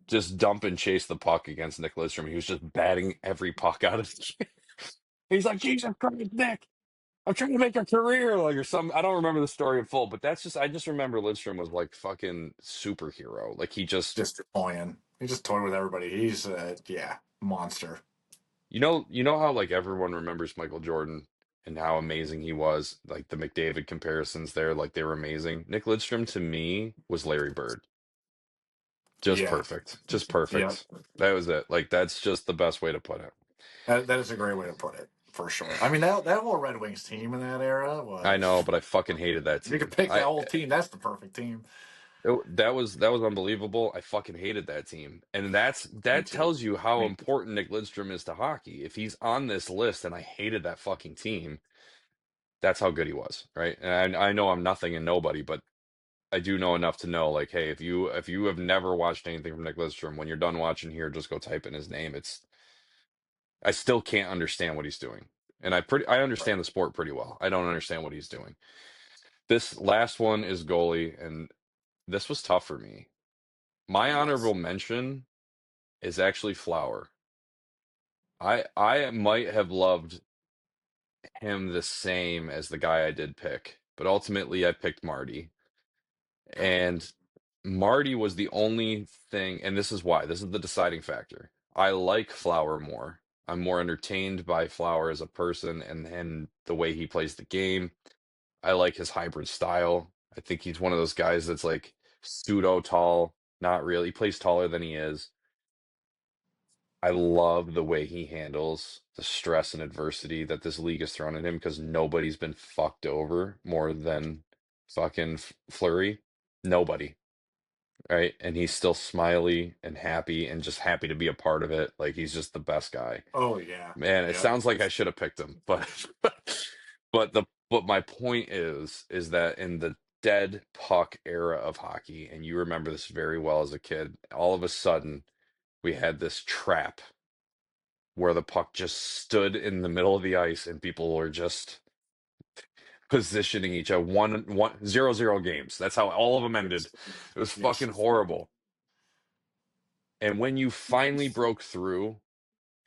just dump and chase the puck against Nick Lidstrom. He was just batting every puck out of the game. He's like, Jesus Christ, Nick, I'm trying to make a career, like or some. I don't remember the story in full, but that's just I just remember Lidstrom was like fucking superhero. Like he just Just toying. He just toyed with everybody. He's yeah, monster. you know how like everyone remembers Michael Jordan and how amazing he was, like the McDavid comparisons there, like they were amazing. Nick Lidstrom to me was Larry Bird. Just Yeah. perfect. Just Yeah. perfect. That was it. Like that's just the best way to put it. That is a great way to put it, for sure. I mean that whole Red Wings team in that era I know, was but I fucking hated that if you could team. pick that whole team, that's the perfect team. That was unbelievable. I fucking hated that team. And Me that too. tells you how Me too. important Nick Lidstrom is to hockey. If he's on this list and I hated that fucking team, that's how good he was, right? And I know I'm nothing and nobody, but I do know enough to know like, hey, if you have never watched anything from Nick Lidstrom, when you're done watching here, just go type in his name. I still can't understand what he's doing. And I Right. understand the sport pretty well. I don't understand what he's doing. This last one is goalie, and this was tough for me. My honorable Yes. mention is actually Flower. I might have loved him the same as the guy I did pick, but ultimately I picked Marty. Okay. And Marty was the only thing, and this is why, this is the deciding factor. I like Flower more. I'm more entertained by Flower as a person and the way he plays the game. I like his hybrid style. I think he's one of those guys that's like pseudo tall. Not really. He plays taller than he is. I love the way he handles the stress and adversity that this league has thrown at him because nobody's been fucked over more than fucking Flurry. Nobody, right? And he's still smiley and happy and just happy to be a part of it. Like he's just the best guy. Oh yeah, Man, it yeah. sounds like I should have picked him, but but my point is that in the dead puck era of hockey, and you remember this very well as a kid, all of a sudden we had this trap where the puck just stood in the middle of the ice and people were just positioning each other 1-0 games. That's how all of them ended. It was Yes. fucking horrible. And when you finally broke through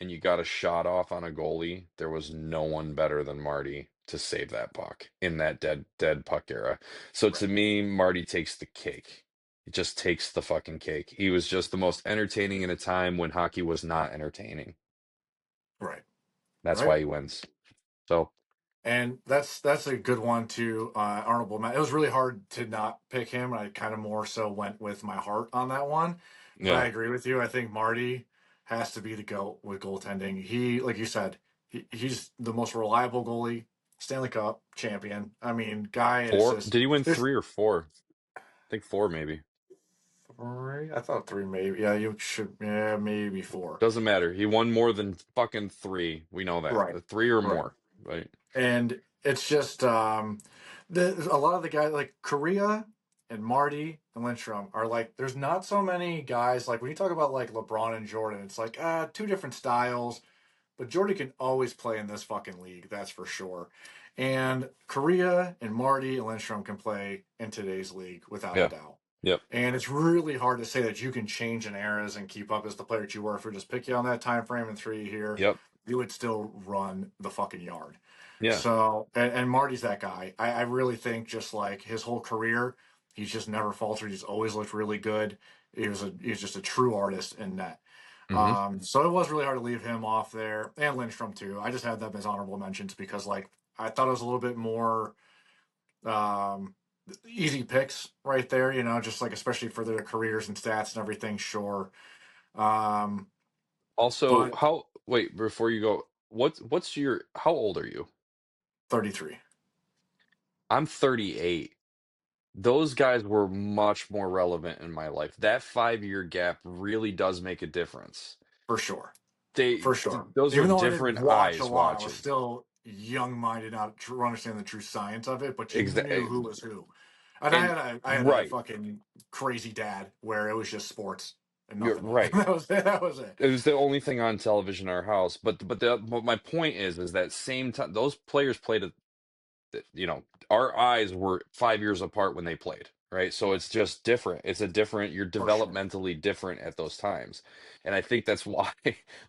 and you got a shot off on a goalie, there was no one better than Marty to save that puck in that dead puck era. So to Right. me, Marty takes the cake. It just takes the fucking cake. He was just the most entertaining in a time when hockey was not entertaining. Right. That's Right. why he wins. So And that's a good one too. Honorable man. It was really hard to not pick him. I kind of more so went with my heart on that one. But I yeah, agree with you. I think Marty has to be the GOAT with goaltending. He, like you said, he's the most reliable goalie, Stanley Cup champion. I mean, guy is four. just Did he win there's 3 or 4? I think 4 maybe. three. I thought three maybe. Yeah, you should. Yeah, maybe four. Doesn't matter. He won more than fucking 3. We know that. Right. The 3 or Right. more, right? And it's just a lot of the guys like Korea and Marty and Lindstrom are like there's not so many guys like when you talk about like LeBron and Jordan, it's like two different styles, but Jordan can always play in this fucking league, that's for sure. And Korea and Marty and Lindstrom can play in today's league without a Yeah. doubt. Yep. And it's really hard to say that you can change in eras and keep up as the player that you were. If we just pick you on that time frame and three here, Yep. you would still run the fucking yard. Yeah. So, and Marty's that guy. I really think just like his whole career, he's just never faltered. He's always looked really good. He was just a true artist in net. Hmm. So it was really hard to leave him off there, and Lindstrom too. I just had them as honorable mentions because like I thought it was a little bit more um, easy picks right there. You know, just like especially for their careers and stats and everything. Sure, um, Also, but how wait, before you go, what's your how old are you? 33 I'm 38. Those guys were much more relevant in my life. That 5-year gap really does make a difference. for sure. They For sure. those are Even though I didn't different watch a eyes lot, I was watching. still young-minded, not understand the true science of it. But you knew Exactly. who was who. And And I had a right. fucking crazy dad where it was just sports and You're nothing else. right. That was it. That was it. It was the only thing on television in our house. But my point is that same time those players played at our eyes were 5 years apart when they played, right? So it's just different. It's a different, you're For sure. developmentally different at those times. And I think that's why,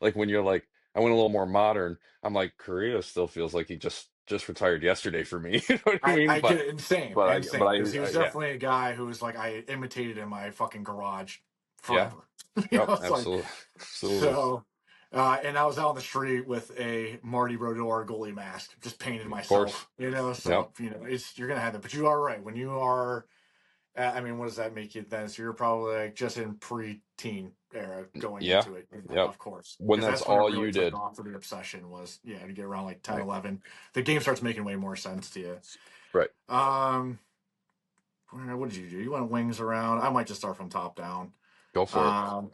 like when you're like, I went a little more modern, I'm like, Korea still feels like he just retired yesterday for me. You know what I mean? I get it. Insane. But Insane. Because he was yeah, definitely a guy who was like, I imitated in my fucking garage yeah, forever. yep, It's like, absolutely, absolutely, so, and I was out on the street with a Marty Brodeur goalie mask, just painted of course, myself, you know. yep, So you're gonna have that, but you are right. When you are, I mean, what does that make you then? So you're probably like just in pre-teen era going yeah, into it, yep. of course, When because that's that's when it all really you took did, off for the obsession. Was to get around like 10, right, 11, the game starts making way more sense to you. right, Um, what did you do? You went wings around. I might just start from top down. go for it. Um,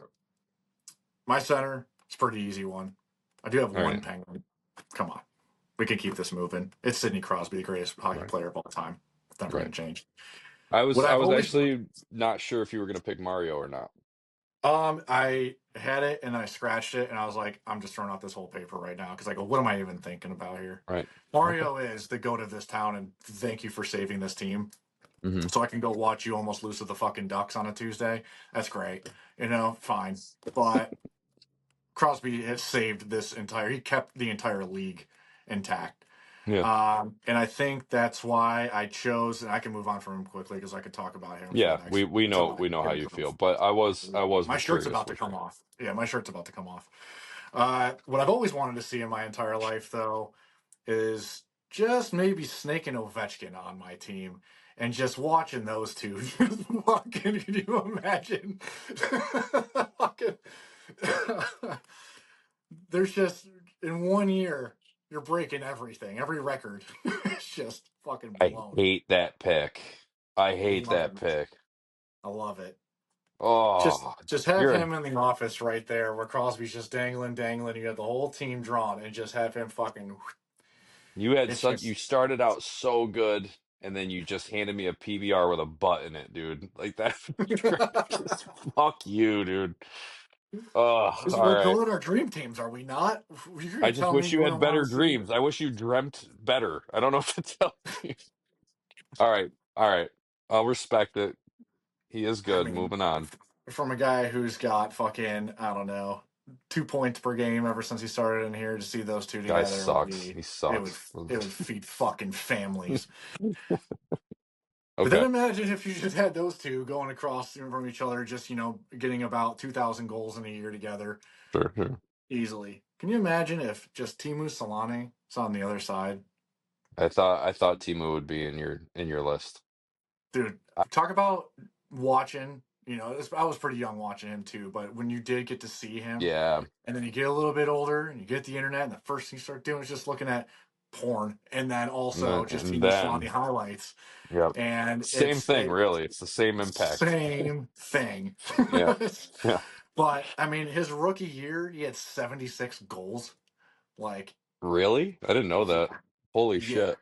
my center, it's a pretty easy one. I do have All one right, penguin. Come on. We can keep this moving. It's Sidney Crosby, the greatest hockey right, player of all time. It's never going right. to change. I What was I I've was always, actually not sure if you were gonna pick Mario or not. I had it and I scratched it and I was like, I'm just throwing out this whole paper right now because I go, what am I even thinking about here? Right. Okay. Mario is the goat of this town, and thank you for saving this team. Hmm. So I can go watch you almost lose to the fucking Ducks on a Tuesday. That's great. Fine. But Crosby has saved he kept the entire league intact. Yeah. And I think that's why I chose, and I can move on from him quickly because I could talk about him for the Yeah. next We until know my we know how skin you feel, comes. but I was My shirt's curious about for to come sure. off. Yeah, my shirt's about to come off. What I've always wanted to see in my entire life, though, is just maybe snaking Ovechkin on my team. and just watching those two just fucking, can you imagine? Fucking, there's just in 1 year you're breaking everything, every record. It's just fucking I blown. hate that pick. I hate Love that it. pick. I love it. Just Oh, just have you're a him in the office right there where Crosby's just dangling, dangling. You got the whole team drawn, and just have him fucking. you had It's such you just started out so good, and then you just handed me a PBR with a butt in it, dude. Like that. Just fuck you, dude. Oh, all we're right. building our dream teams, are we not? You're I gonna just tell me wish you you wouldn't had want better to see. dreams. I wish you dreamt better. I don't know what to tell you. All right. All right. I'll respect it. He is I good. mean, Moving on. from a guy who's got fucking, I don't know, 2 points per game ever since he started in here, to see those two Guy together would sucks. be He it would sucks. it would feed fucking families. But then Okay. imagine if you just had those two going across from each other, just getting about 2,000 goals in a year together Sure, sure. easily. Can you imagine if just Timu Solane is on the other side? I thought Timu would be in your list. Dude, I, talk about watching. I was pretty young watching him too, but when you did get to see him, yeah. and then you get a little bit older and you get the internet, and the first thing you start doing is just looking at porn, and then also just And Timu Solane then highlights, yep. and Same it's thing, a really. It's the same impact. same thing. Yeah. Yeah. But I mean, his rookie year, he had 76 goals. Like, Really? I didn't know that. yeah, Holy yeah. shit.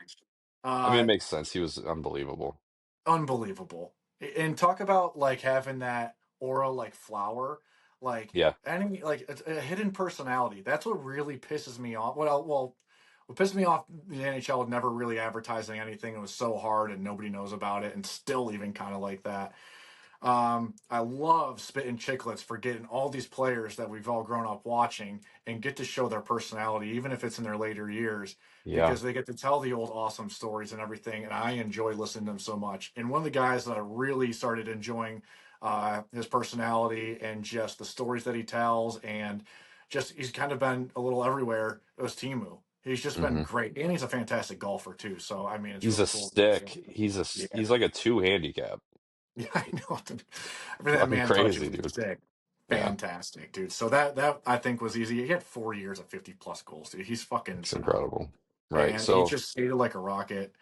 I mean, it Uh, makes sense. He was unbelievable. Unbelievable. And talk about like having that aura like flower, like Yeah. any like a hidden personality. That's what really pisses me off. What pissed me off, the NHL was never really advertising anything. It was so hard and nobody knows about it, and still even kind of like that. I love Spittin' Chicklets for getting all these players that we've all grown up watching and get to show their personality, even if it's in their later years, Yeah. because they get to tell the old awesome stories and everything. And I enjoy listening to them so much. And one of the guys that I really started enjoying his personality and just the stories that he tells, and just he's kind of been a little everywhere, it was Timu. He's just been Hmm. great. And he's a fantastic golfer, too. So, I mean, it's He's really a cool. stick. Yeah. He's like a two handicap. Yeah, I know. Everything that Fucking man touches crazy, is dude. sick. Yeah. Fantastic, dude. So that I think was easy. He had 4 years of 50 plus goals, dude. He's fucking It's phenomenal. incredible. Right. And he So just skated like a rocket.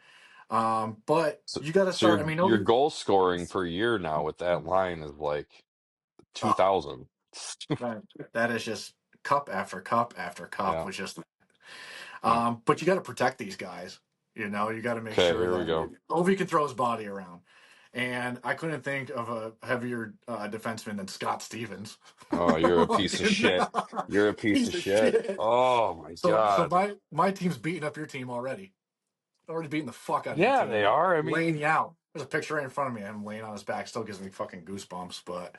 But so you gotta so start. I mean, your nobody goal scoring per year now with that line is like oh 2,000. that, that is just cup after cup after cup Yeah. was just Yeah. but you gotta protect these guys. You gotta make Okay, sure here we that go. Ovi can throw his body around. And I couldn't think of a heavier defenseman than Scott Stevens. Oh, you're a piece of Fucking shit. You're a piece piece of of shit. shit. Oh my So God. my team's beating up your team already. Already beating the fuck out of your Yeah, they team. are. I Laying mean, you out. There's a picture right in front of me. I'm laying on his back. Still gives me fucking goosebumps. But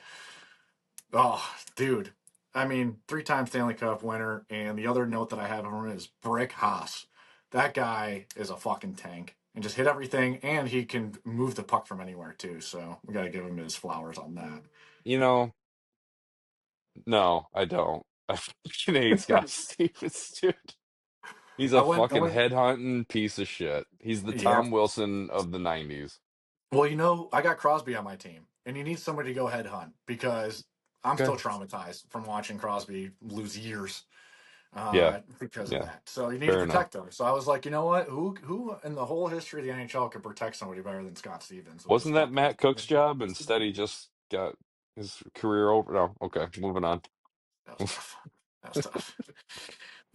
oh, dude. I mean, 3 time Stanley Cup winner. And the other note that I have on him is Brick Haas. That guy is a fucking tank. And just hit everything. And he can move the puck from anywhere too. So we gotta give him his flowers on you know, no, I don't. I fucking hate Scott that. Stevens, dude. He's I a went I fucking went headhunting piece of shit. He's the yeah. Tom Wilson of the 90s. Well, I got Crosby on my team, and you need somebody to go headhunt because I'm Okay. still traumatized from watching Crosby lose years Yeah. because of Yeah. that. So you need to Fair enough. protect him. So I was like, you know what? Who in the whole history of the NHL could protect somebody better than Scott Stevens? Was Wasn't that fucking Matt Cook's job? Instead, he just got his career over. No. Okay. Moving on. that was tough. That was tough.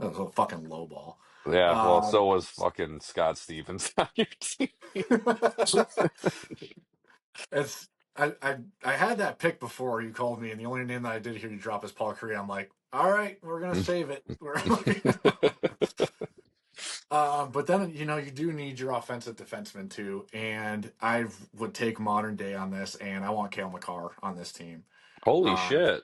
That was a fucking low ball. Yeah. Well, Um, so was fucking Scott Stevens on your team. it's I had that pick before you called me, and the only name that I did hear you drop is Paul Kariya. I'm like, all right, we're gonna save it. We're but then you do need your offensive defenseman too, and I would take modern day on this, and I want Cale Makar on this team. Holy Um, shit.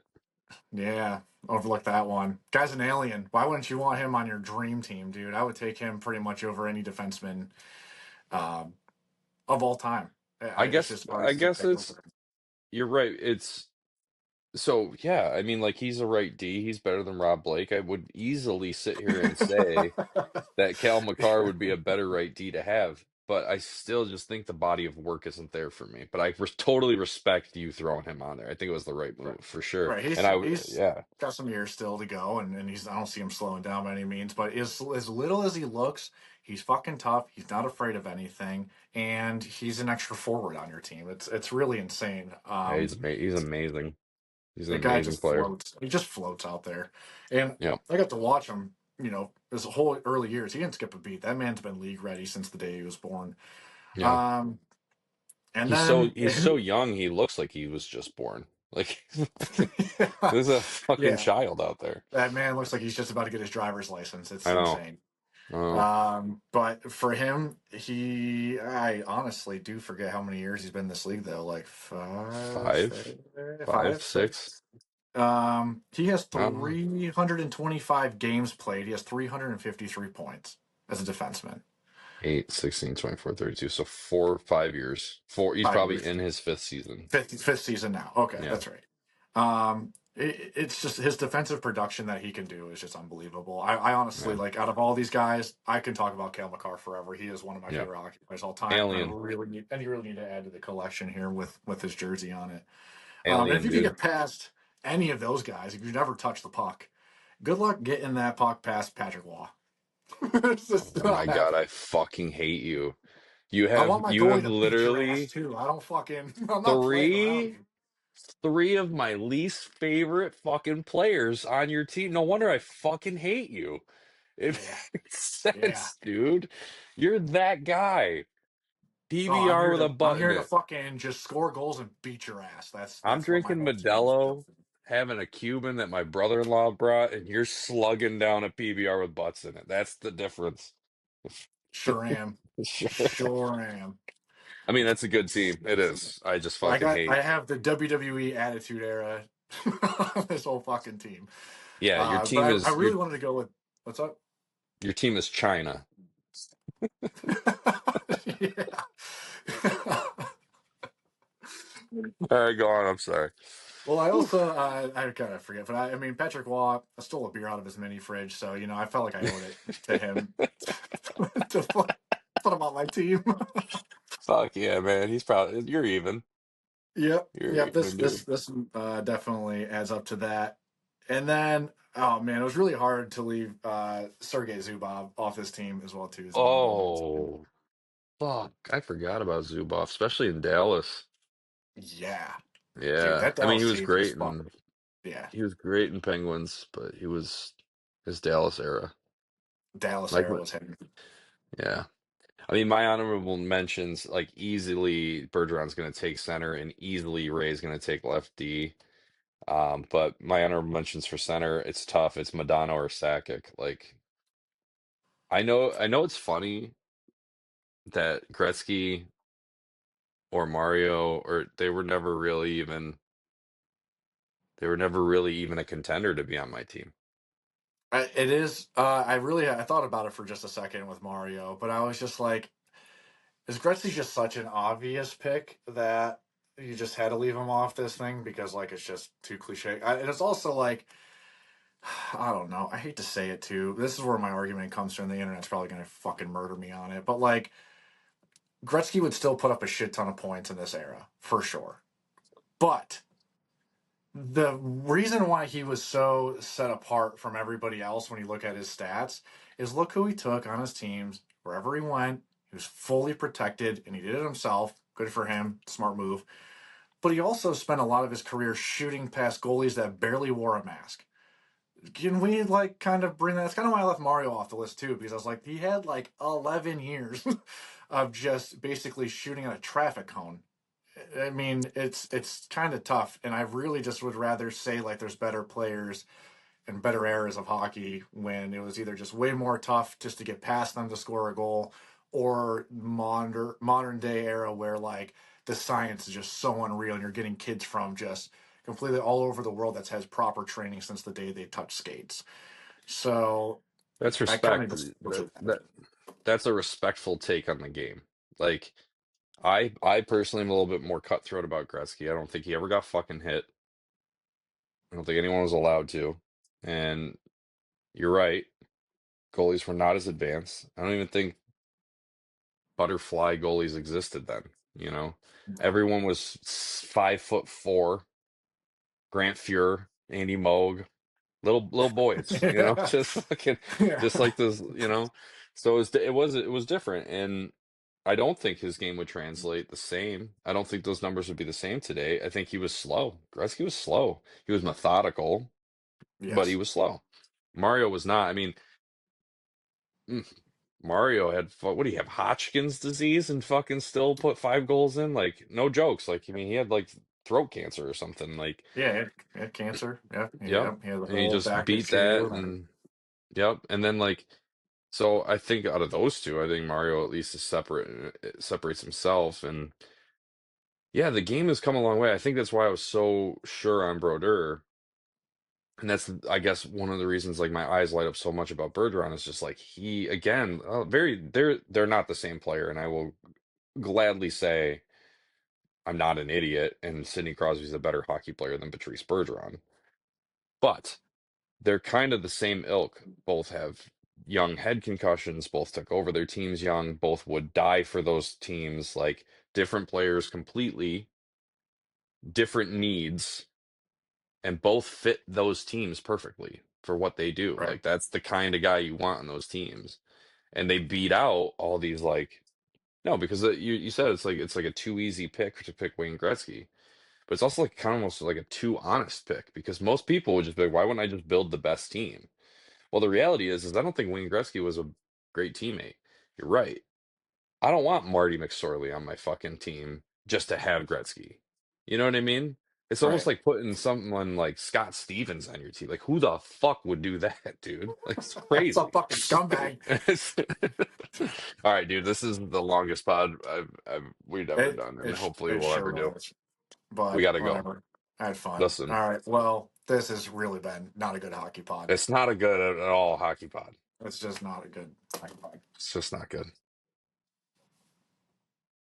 yeah, overlook that one. Guy's an alien. Why wouldn't you want him on your dream team, dude? I would take him pretty much over any defenseman um, of all time. It's just hard I to guess pick it's over. you're right. It's so yeah, I mean like he's a right D. He's better than Rob Blake. I would easily sit here and say that Cal McCarr would be a better right D to have. but I still just think the body of work isn't there for me. But I totally respect you throwing him on there. I think it was the right Right. move for sure. Right. And He's yeah, got some years still to go, and he's I don't see him slowing down by any means. But as little as he looks, he's fucking tough. He's not afraid of anything, and he's an extra forward on your team. It's really insane. yeah, he's amazing. He's an The guy amazing just player. floats. He just floats out there, and Yeah, I got to watch him. His whole early years, he didn't skip a beat. That man's been league ready since the day he was born. yeah. Um, and then He's so young. He looks like he was just born. Like yeah, there's a fucking yeah, child out there. that man looks like he's just about to get his driver's license. It's I know. insane. Oh, But for him, I honestly do forget how many years he's been in this league though, like five, five, five, six. six. He has I don't know. 325 games played. He has 353 points as a defenseman. 8, 16, 24, 32. So 4, 5 years. He's 5 years, probably in his fifth season. fifth season now. Okay, Yeah, that's right. It's just his defensive production that he can do is just unbelievable. I honestly yeah, like out of all these guys, I can talk about Cale Makar forever. He is one of my yeah. favorite hockey players all time. Alien, You really need to add to the collection here with his jersey on it. And if alien, you can dude. get past any of those guys, if you never touch the puck, good luck getting that puck past Patrick Waugh. It's just Oh my not God, I happening. fucking hate you. I want my You goalie have to beat your ass literally too. I don't fucking. I'm not playing around three here. three of my least favorite fucking players on your team. No wonder I fucking hate you. It Yeah, makes yeah. sense, dude. You're that guy. Oh, PBR with a I'm button here to it. fucking just score goals and beat your ass. I'm That's what my drinking whole team is built Modelo, for. having a Cuban that my brother-in-law brought, and you're slugging down a PBR with butts in it. That's the difference. Sure am. Sure. Sure am. I mean, that's a good team. It is. I just fucking I hate. have the WWE Attitude Era. This whole fucking team. Yeah, But I really wanted to go with what's up. your team is China. Yeah. All right, go on. I'm sorry. Well, I Whew. also I kind of forget, but I mean Patrick Waugh. I stole a beer out of his mini fridge, so I felt like I owed it to him to put him on my team. Fuck yeah, man. He's probably you're even. Yep, You're yep. even, dude. This definitely adds up to that. And then, oh man, it was really hard to leave Sergei Zubov off this team as well too as an honorable mention. Oh, fuck. I forgot about Zubov, especially in Dallas. Yeah, dude, Yeah. that I mean, Dallas team was fun. Yeah, he was great in Penguins, but he was his Dallas era. Dallas Like, era was him. yeah. I mean, my honorable mentions, like easily Bergeron's going to take center and easily Ray's going to take left D. But my honorable mentions for center, it's tough. It's Madonna or Sakic. Like, I know it's funny that Gretzky or Mario or they were never really even a contender to be on my team. It is. I thought about it for just a second with Mario, but I was just like, is Gretzky just such an obvious pick that you just had to leave him off this thing because like it's just too cliche. And it's also like I don't know. I hate to say it too. This is where my argument comes from. The internet's probably going to fucking murder me on it, but like Gretzky would still put up a shit ton of points in this era for sure. But the reason why he was so set apart from everybody else when you look at his stats is look who he took on his teams wherever he went. He was fully protected and he did it himself. Good for him. Smart move. But he also spent a lot of his career shooting past goalies that barely wore a mask. Can we like kind of bring that? That's kind of why I left Mario off the list too, because I was like, he had like 11 years of just basically shooting at a traffic cone. I mean, it's kind of tough, and I really just would rather say like there's better players and better eras of hockey when it was either just way more tough just to get past them to score a goal, or modern day era where like the science is just so unreal, and you're getting kids from just completely all over the world that's has proper training since the day they touch skates. So That's I kind of respect. just look at that. That's a respectful take on the game. Like I personally am a little bit more cutthroat about Gretzky. I don't think he ever got fucking hit. I don't think anyone was allowed to. And you're right. Goalies were not as advanced. I don't even think butterfly goalies existed then. You know, everyone was 5'4", Grant Fuhr, Andy Moog, little boys. You know, Yeah. just fucking, just Yeah. like this. You know, so it was different, and I don't think his game would translate the same. I don't think those numbers would be the same today. I think he was slow. Gretzky was slow. He was methodical, but he Yes. was slow. Mario was not. I mean, mm, Mario had what do you have, Hodgkin's disease, and fucking still put 5 goals in? Like, no jokes. Like, I mean, he had like throat cancer or something. Like, Yeah, he had cancer. Yep. yep. Yep. He had the And he whole just back beat that, issue. And and yep. And then like, so I think out of those two, I think Mario at least is separate, separates himself. And yeah, the game has come a long way. I think that's why I was so sure on Brodeur. And that's, I guess, one of the reasons like my eyes light up so much about Bergeron is just like he again, they're not the same player, and I will gladly say I'm not an idiot, and Sidney Crosby's a better hockey player than Patrice Bergeron. But they're kind of the same ilk. Both have young head concussions, both took over their teams young, both would die for those teams, like different players completely, different needs, and both fit those teams perfectly for what they do. right. Like that's the kind of guy you want on those teams. And they beat out all these like no, because you said it's like a too easy pick to pick Wayne Gretzky. But it's also like kind of almost like a too honest pick because most people would just be like, why wouldn't I just build the best team? Well, the reality is I don't think Wayne Gretzky was a great teammate. You're right. I don't want Marty McSorley on my fucking team just to have Gretzky. You know what I mean? It's almost Right. like putting someone like Scott Stevens on your team. Like, who the fuck would do that, dude? Like, it's That's a crazy. fucking scumbag. All right, dude. This is the longest pod we've ever It done, and it hopefully it we'll ever sure do. was. We But got to go. whatever. I had fun. Listen, All right. Well, this has really been not a good hockey pod. it's not a good at all hockey pod. It's just not a good hockey pod. It's just not good.